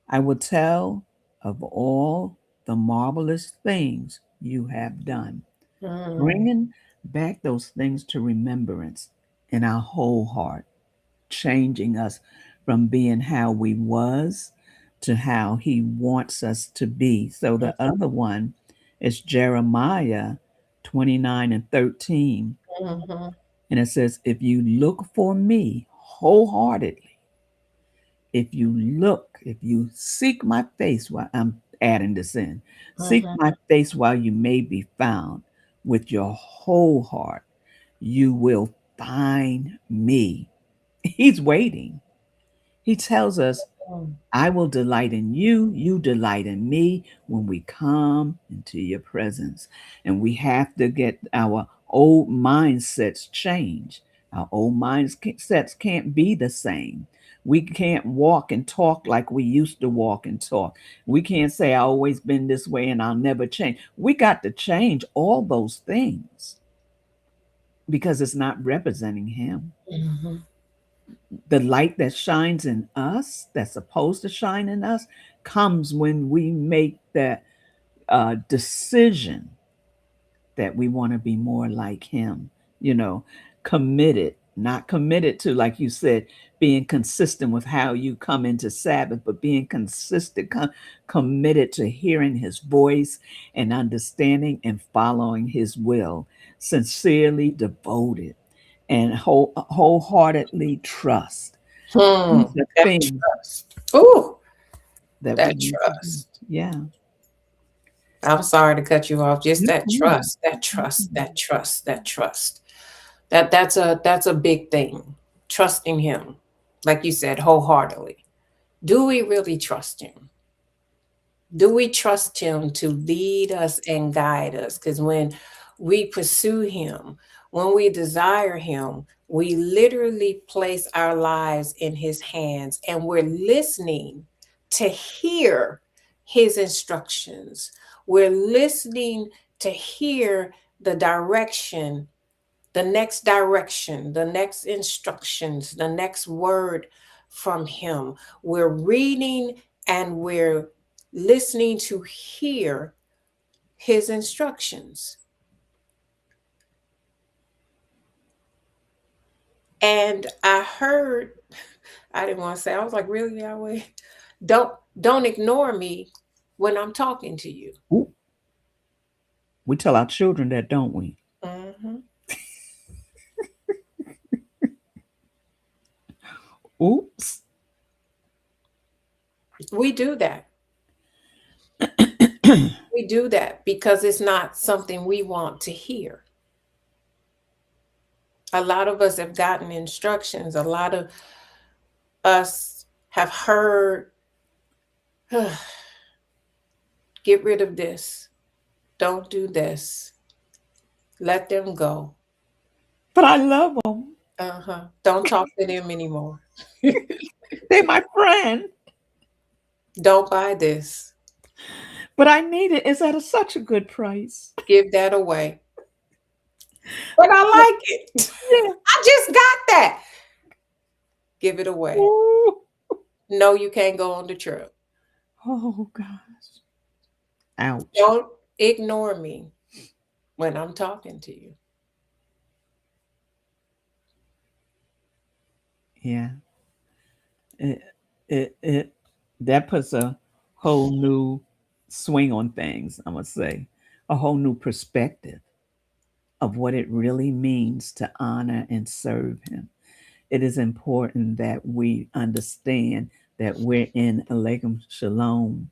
I will tell of all the marvelous things you have done, bringing back those things to remembrance in our whole heart, changing us from being how we was to how he wants us to be. So the other one is Jeremiah 29:13. And it says, if you look for me wholeheartedly, if you seek my face while adding this in. Seek Mhm. my face while you may be found. With your whole heart, you will find me. He's waiting. He tells us, Mm. I will delight in you, you delight in me when we come into your presence. And we have to get our old mindsets changed. Our old mindsets can't be the same. We can't walk and talk like we used to walk and talk. We can't say, I've always been this way and I'll never change. We got to change all those things because it's not representing Him. Mhm. The light that shines in us, that's supposed to shine in us, comes when we make that decision that we want to be more like Him, you know, committed, not committed to, like you said, being consistent with how you come into Sabbath, but being consistent, committed to hearing His voice and understanding and following His will, sincerely devoted and wholeheartedly trust. These are That things trust. Ooh, that we that need to do. trust. Yeah. I'm sorry to cut you off. Just that Mhm. trust, that trust, that trust, that trust. That's a big thing. Trusting him, like you said, wholeheartedly. Do we really trust him? Do we trust him to lead us and guide us? Because when we pursue him, when we desire him, we literally place our lives in his hands and we're listening to hear his instructions. We're listening to hear the direction, the next instructions, the next word from him. We're reading and we're listening to hear his instructions. And I heard, I didn't want to say, I was like, really, Yahweh? Don't ignore me when I'm talking to you. Ooh, we tell our children that, don't we? Mhm. Oops. We do that. We do that because it's not something we want to hear. A lot of us have gotten instructions. A lot of us have heard, get rid of this. Don't do this. Let them go. But I love them. Don't talk to them anymore. They're my friend. Don't buy this. But I need it. It's at such a good price. Give that away. But I like it. Yeah. I just got that. Give it away. Ooh. No, you can't go on the trip. Oh, gosh. Ouch. Don't ignore me when I'm talking to you. Yeah. It that puts a whole new swing on things, I must say. A whole new perspective of what it really means to honor and serve him. It is important that we understand that we're in Aleikum Shalom,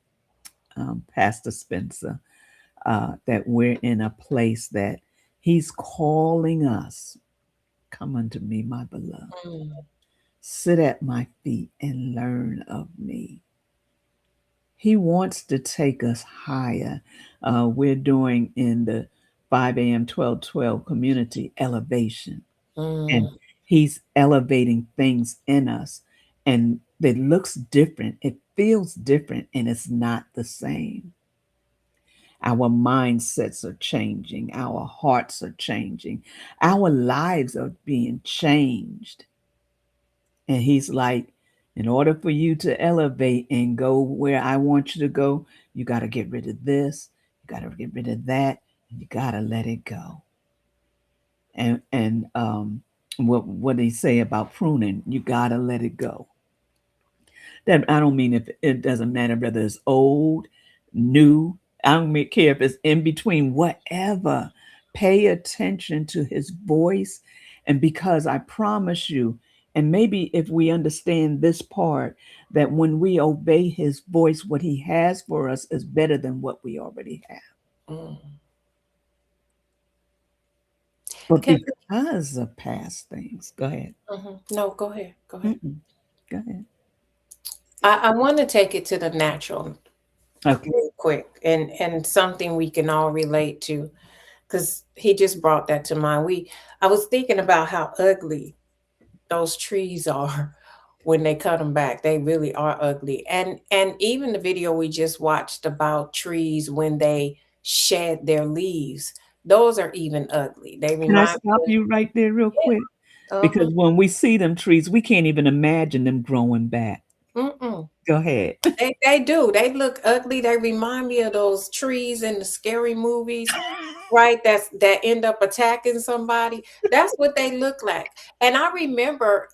Pastor Spencer, that we're in a place that he's calling us. Come unto me, my beloved. Mm. Sit at my feet and learn of me. He wants to take us higher. We're doing in the 5 a.m. 12:12 community elevation. And Mm. he's elevating things in us. And it looks different, it feels different, and it's not the same. Our mindsets are changing, our hearts are changing, our lives are being changed. And he's like, in order for you to elevate and go where I want you to go, you got to get rid of this, you got to get rid of that, and you got to let it go. And what they say about pruning, you got to let it go. That I don't mean if it doesn't matter whether it's old, new. I don't care if it's in between. Whatever. Pay attention to his voice, and because I promise you, And maybe if we understand this part, that when we obey his voice, what he has for us is better than what we already have. Mm. But Can, because of past things, go ahead. no, go ahead. Go ahead. Go ahead. I want to take it to the natural Okay. real quick, and something we can all relate to, because he just brought that to mind. I was thinking about how ugly those trees are when they cut them back. They really are ugly. And even the video we just watched about trees when they shed their leaves, those are even ugly. They Can I remind stop me. you right there real quick? Uh-huh. Because when we see them trees, we can't even imagine them growing back. Mm-mm. Go ahead. They do. They look ugly. They remind me of those trees in the scary movies, right? That end up attacking somebody. That's what they look like. And I remember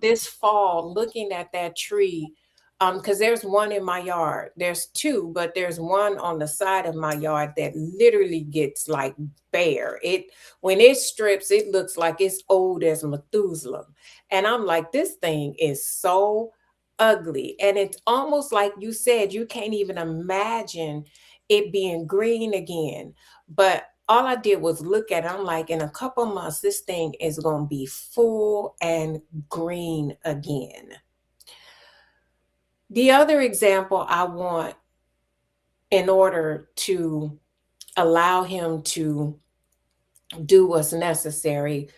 this fall looking at that tree, because there's one in my yard. There's two, but there's one on the side of my yard that literally gets like bare. It when it strips, it looks like it's old as Methuselah. And I'm like, this thing is so ugly. And it's almost like you said, you can't even imagine it being green again. But all I did was look at it. I'm like, in a couple months, this thing is going to be full and green again. The other example I want, in order to allow him to do what's necessary,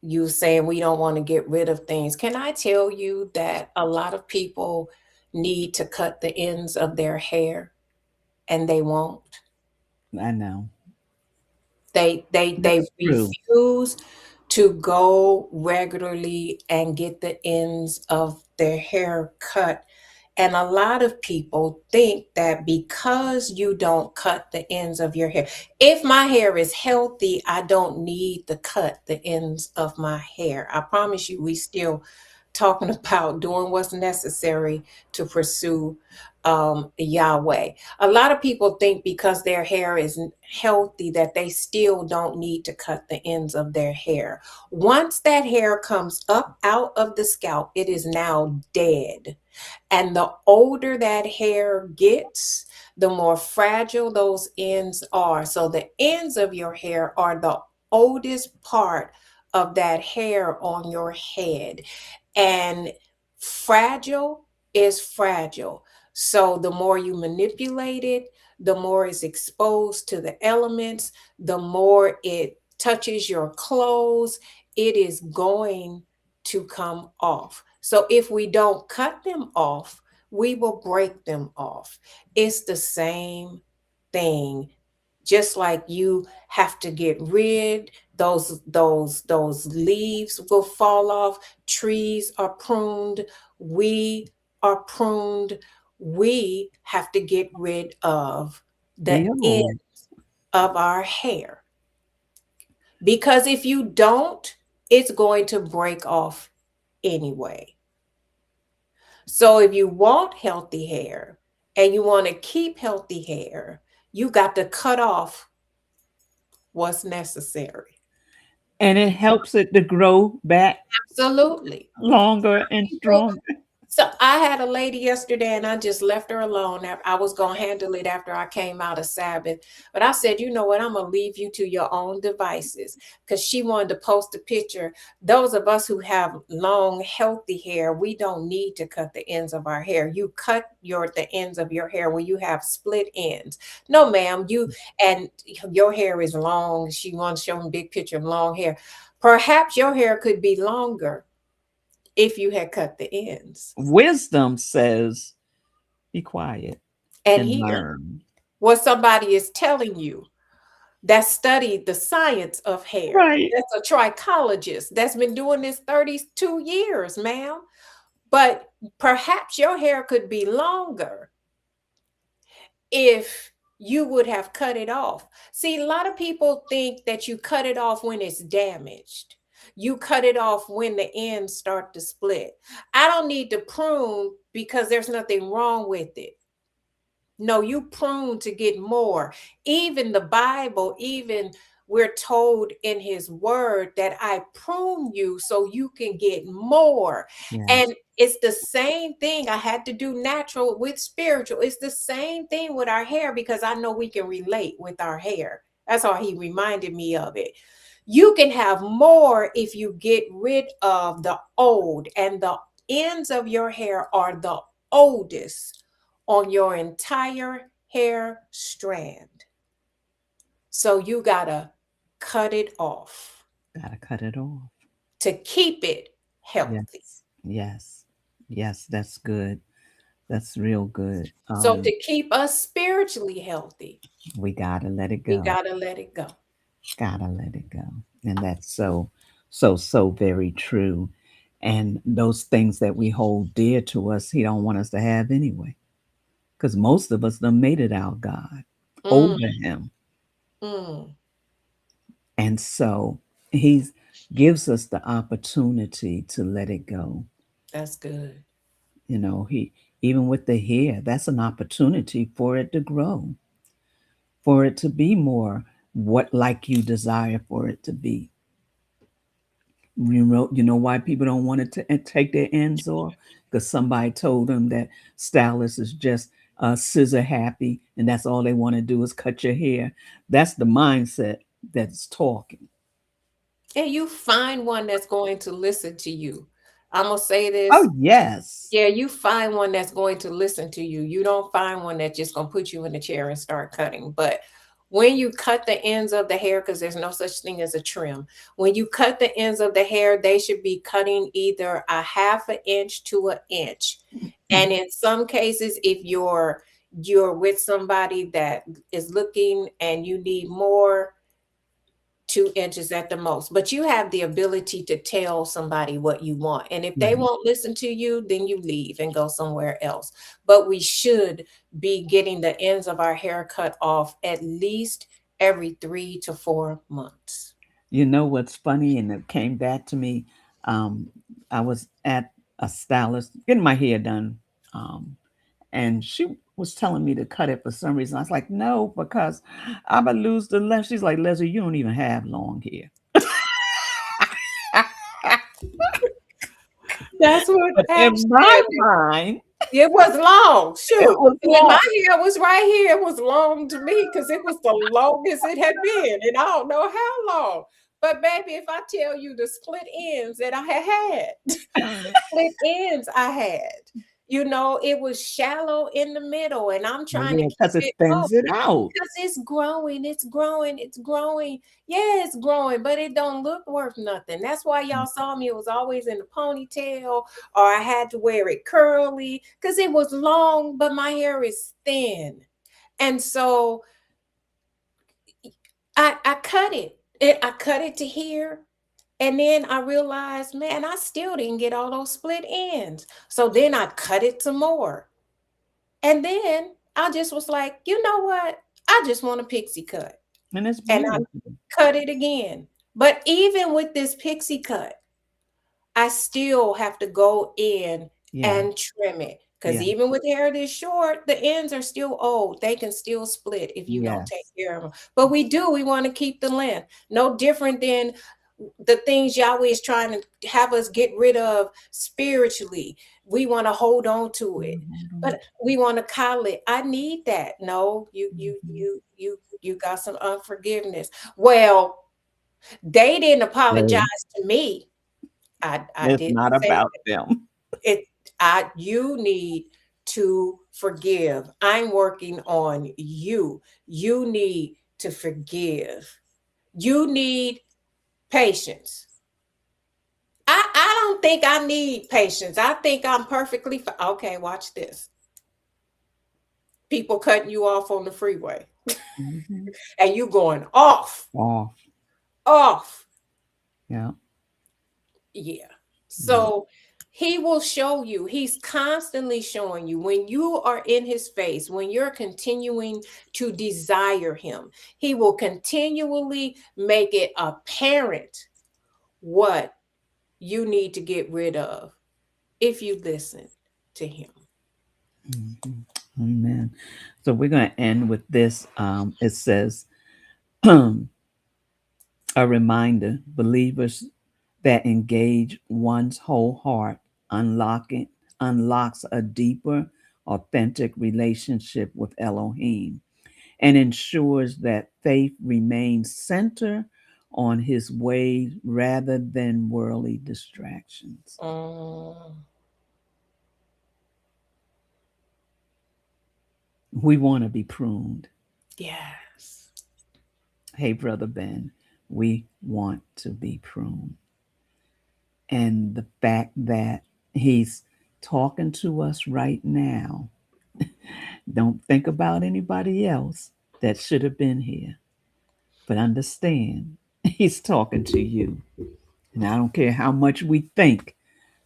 you saying we don't want to get rid of things. Can I tell you that a lot of people need to cut the ends of their hair and they won't? I know. They That's true. refuse to go regularly and get the ends of their hair cut. And a lot of people think that because you don't cut the ends of your hair, if my hair is healthy, I don't need to cut the ends of my hair. I promise you, we still talking about doing what's necessary to pursue Yahweh. A lot of people think because their hair is healthy that they still don't need to cut the ends of their hair. Once that hair comes up out of the scalp, it is now dead. And the older that hair gets, the more fragile those ends are. So the ends of your hair are the oldest part of that hair on your head. And fragile is fragile. So the more you manipulate it, the more it's exposed to the elements, the more it touches your clothes, it is going to come off. So if we don't cut them off, we will break them off. It's the same thing. Just like you have to get rid, those leaves will fall off. Trees are pruned. We are pruned. We have to get rid of the The end old. of our hair. Because if you don't, it's going to break off anyway. So if you want healthy hair and you want to keep healthy hair, you got to cut off what's necessary. And it helps it to grow back Absolutely. longer and stronger. So I had a lady yesterday and I just left her alone. I was going to handle it after I came out of Sabbath. But I said, you know what? I'm going to leave you to your own devices, because she wanted to post a picture. Those of us who have long, healthy hair, we don't need to cut the ends of our hair. You cut the ends of your hair when you have split ends. No, ma'am, and your hair is long. She wants to show me a big picture of long hair. Perhaps your hair could be longer if you had cut the ends. Wisdom says, be quiet And and here, learn. what somebody is telling you that studied the science of hair. Right. That's a trichologist that's been doing this 32 years, ma'am. But perhaps your hair could be longer if you would have cut it off. See, a lot of people think that you cut it off when it's damaged. You cut it off when the ends start to split. I don't need to prune because there's nothing wrong with it. No, you prune to get more. Even the Bible, even we're told in his word that I prune you so you can get more. Yes. And it's the same thing. I had to do natural with spiritual. It's the same thing with our hair, because I know we can relate with our hair. That's how he reminded me of it. You can have more if you get rid of the old, and the ends of your hair are the oldest on your entire hair strand. So you gotta cut it off Gotta cut it off. to keep it healthy. Yes. Yes. Yes. That's good. That's real good. So to keep us spiritually healthy, We gotta let it we go. gotta let it go. Gotta let it go. And that's so very true. And those things that we hold dear to us, he don't want us to have anyway. Because most of us done made it our God Mm, over him. mm, And so he gives us the opportunity to let it go. that's good. You know, he even with the hair, that's an opportunity for it to grow, for it to be more what like you desire for it to be. You know why people don't want to take their ends off? Because somebody told them that stylists is just scissor happy, and that's all they want to do is cut your hair. That's the mindset that's talking. And you find one that's going to listen to you. I'm gonna say this. Oh yes, Yeah, you find one that's going to listen to you. You don't find one that's just going to put you in the chair and start cutting. But when you cut the ends of the hair, because there's no such thing as a trim, when you cut the ends of the hair, they should be cutting either a half an inch to an inch. And in some cases, if you're with somebody that is looking and you need more, 2 inches at the most. But you have the ability to tell somebody what you want. And if they right. won't listen to you, then you leave and go somewhere else. But we should be getting the ends of our hair cut off at least every 3 to 4 months. You know what's funny, and it came back to me. Um, I was at a stylist getting my hair done, and she was telling me to cut it for some reason. I was like, no, because I'm gonna lose the length. She's like, Leslie, you don't even have long hair. That's what But in my mind, it was long. it Shoot. was And long. my hair was right here. It was long to me because it was the longest it had been. And I don't know how long. But baby, if I tell you the split ends that I had, split ends I had, it was shallow in the middle. And I'm Well, trying to yeah, keep because it it thins it out. because it's growing, it's growing, it's growing. Yeah, it's growing, but it don't look worth nothing. That's why y'all saw me. It was always in a ponytail, or I had to wear it curly because it was long, but my hair is thin. And so I cut it. I cut it to here. And then I realized, man, I still didn't get all those split ends. So then I cut it some more. And then I just was like, you know what? I just want a pixie cut. And it's And I beautiful. cut it again. But even with this pixie cut, I still have to go in Yeah, and trim it. Because yeah, even with hair this short, the ends are still old. They can still split if you don't take yes. care of them. But we want to keep the length. No different than the things Yahweh is trying to have us get rid of spiritually. We want to hold on to it, but we want to call it. I need that. No, you got some unforgiveness. Well, they didn't apologize Hey, to me. I it's didn't not say about them. it. You need to forgive. I'm working on you. You need to forgive. You need patience. I don't think I need patience. I think I'm perfectly fine. Okay, watch this. People cutting you off on the freeway Mhm. and you going off, Off. off. Yeah, Yeah. yeah. So he will show you. He's constantly showing you when you are in his face, when you're continuing to desire him, he will continually make it apparent what you need to get rid of if you listen to him. Mhm. Amen. So we're going to end with this. It says, A reminder, believers that engage one's whole heart unlocking unlocks a deeper, authentic relationship with Elohim and ensures that faith remains centered on his ways rather than worldly distractions. Mm, We want to be pruned. yes. Hey, Brother Ben, we want to be pruned. And the fact that he's talking to us right now, don't think about anybody else that should have been here, but understand he's talking to you. And I don't care how much we think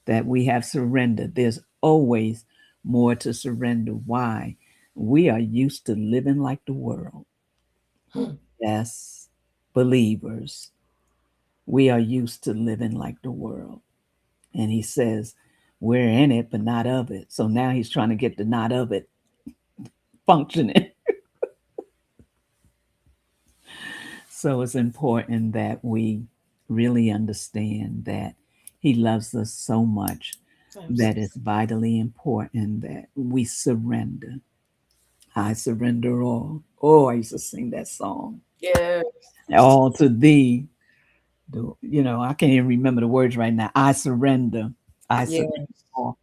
that we have surrendered, there's always more to surrender. Why? We are used to living like the world. Hmm. Yes, believers, we are used to living like the world. And he says, we're in it, but not of it. So now he's trying to get the not of it functioning. So it's important that we really understand that he loves us so much that it's vitally important that we surrender. I surrender all. Oh, I used to sing that song. Yeah. All to thee. I can't even remember the words right now. I surrender. I Yeah. surrender all.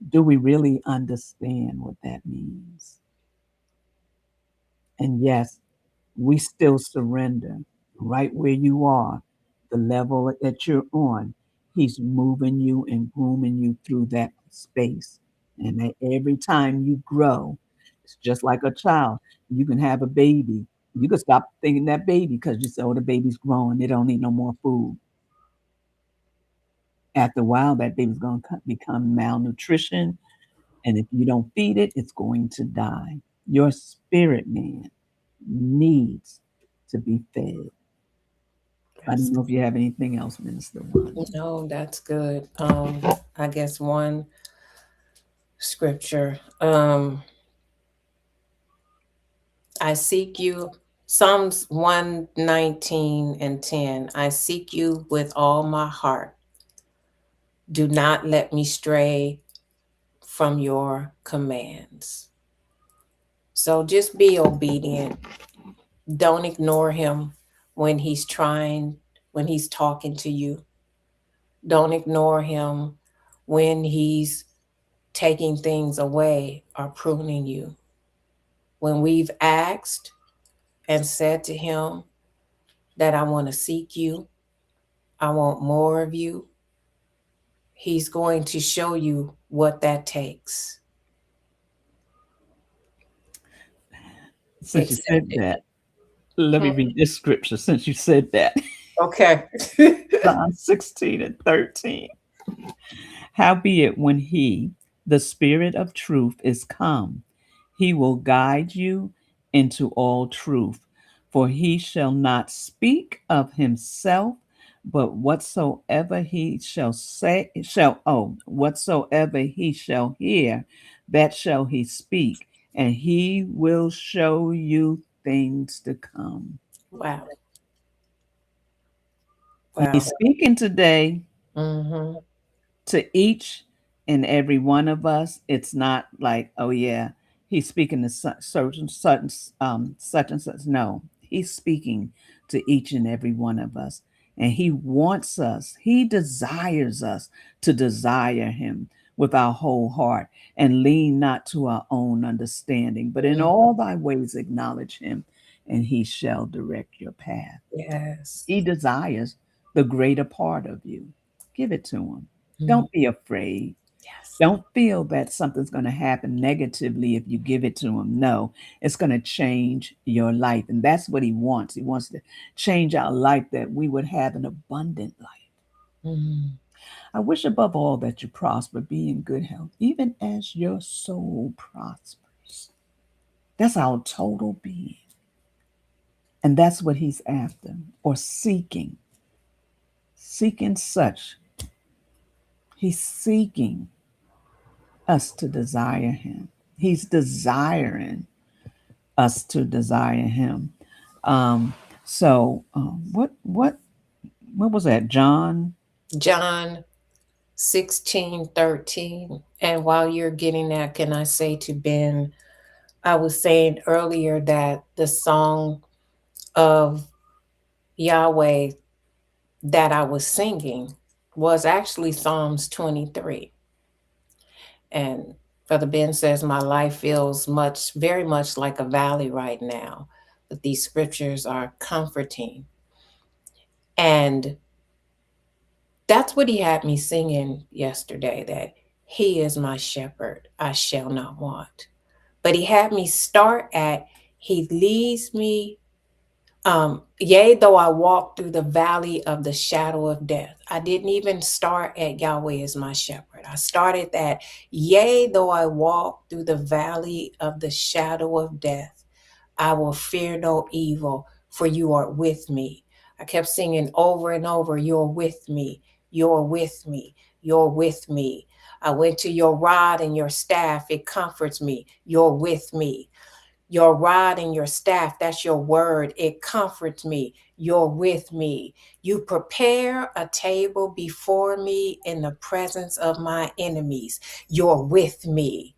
Do we really understand what that means? And yes, we still surrender right where you are, the level that you're on. He's moving you and grooming you through that space. And that every time you grow, it's just like a child. You can have a baby. You can stop thinking that baby because you say, oh, the baby's growing. They don't need no more food. After a while, that baby's going to become malnutrition. And if you don't feed it, it's going to die. Your spirit man needs to be fed. I don't know if you have anything else, Minister Wanda. No, that's good. I guess one scripture. I seek you. Psalms 119 and 10. I seek you with all my heart. Do not let me stray from your commands. So just be obedient. Don't ignore him when he's talking to you. Don't ignore him when he's taking things away or pruning you. When we've asked and said to him that I want to seek you, I want more of you, he's going to show you what that takes. Since you said Accept it. that, let me read this scripture since you said that. Okay. John 16 and 13. Howbeit, when he, the Spirit of truth, is come, he will guide you into all truth. For he shall not speak of himself, but whatsoever he shall whatsoever he shall hear, that shall he speak, and he will show you things to come. Wow. He's Wow. speaking today Mm-hmm. to each and every one of us. It's not like, oh yeah, he's speaking to such and such. No, he's speaking to each and every one of us, and he wants us. He desires us to desire him with our whole heart and lean not to our own understanding, but in all thy ways acknowledge him, and he shall direct your path. Yes. He desires the greater part of you. Give it to him. Mhm. Don't be afraid. Yes. Don't feel that something's going to happen negatively if you give it to him. No, it's going to change your life. And that's what he wants. He wants to change our life that we would have an abundant life. Mhm. I wish above all that you prosper, be in good health, even as your soul prospers. That's our total being. And that's what he's after or seeking. Seeking such. He's seeking us to desire him. He's desiring us to desire him. So, what was that? John. John 16:13. And while you're getting that, can I say to Ben, I was saying earlier that the song of Yahweh that I was singing was actually Psalms 23. And Brother Ben says, my life feels very much like a valley right now, but these scriptures are comforting. And that's what he had me singing yesterday, that he is my shepherd, I shall not want. But he had me start at, he leads me, yea, though I walk through the valley of the shadow of death. I didn't even start at Yahweh is my shepherd. I started that, yea, though I walk through the valley of the shadow of death, I will fear no evil, for you are with me. I kept singing over and over, you're with me, you're with me, you're with me. I went to your rod and your staff, it comforts me, you're with me. Your rod and your staff, that's your word, it comforts me, you're with me. You prepare a table before me in the presence of my enemies, you're with me.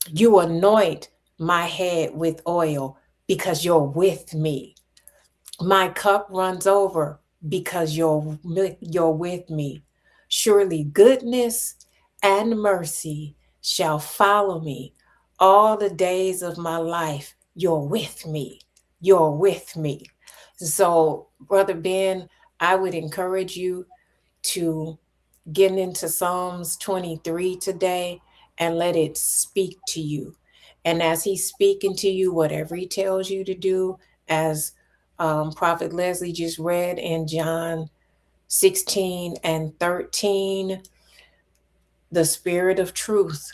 You anoint my head with oil because you're with me. My cup runs over because you're with me. Surely goodness and mercy shall follow me all the days of my life. You're with me. You're with me. So, Brother Ben, I would encourage you to get into Psalms 23 today and let it speak to you. And as he's speaking to you, whatever he tells you to do, as Prophet Leslie just read in John 16:13, the Spirit of truth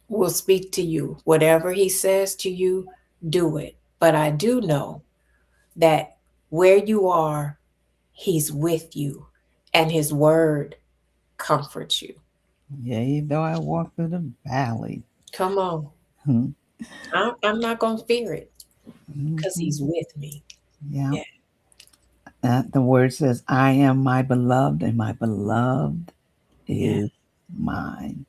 will speak to you. Whatever he says to you, do it. But I do know that where you are, he's with you, and his word comforts you. Yea, though I walk through the valley. Come on. Hmm. I'm not going to fear it because Mhm. he's with me. Yeah. Yeah. The word says, I am my beloved, and my beloved Yeah. is mine.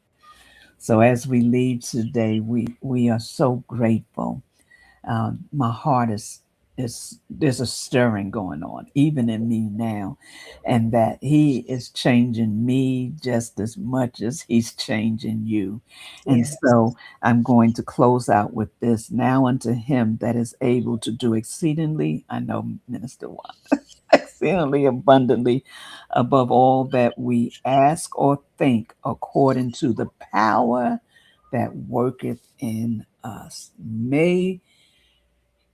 So as we leave today, we are so grateful. My heart is there's a stirring going on, even in me now, and that He is changing me just as much as He's changing you. And Yes. so I'm going to close out with this. Now unto Him that is able to do exceedingly, I know Minister One, exceedingly abundantly above all that we ask or think, according to the power that worketh in us. May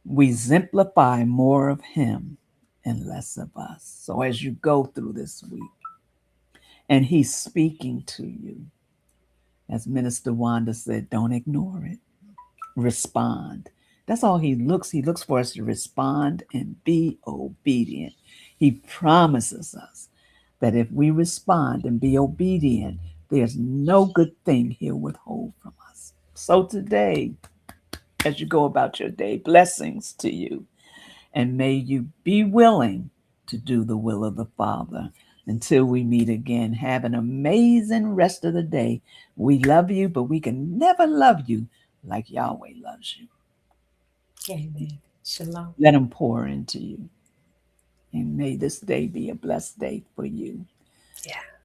we exemplify more of Him and less of us. So as you go through this week and He's speaking to you, as Minister Wanda said, don't ignore it. Respond. That's all He looks for us to respond and be obedient. He promises us that if we respond and be obedient, there's no good thing He'll withhold from us. So today, as you go about your day, blessings to you. And may you be willing to do the will of the Father. Until we meet again, have an amazing rest of the day. We love you, but we can never love you like Yahweh loves you. Amen. Shalom. Let Him pour into you. And may this day be a blessed day for you. Yeah.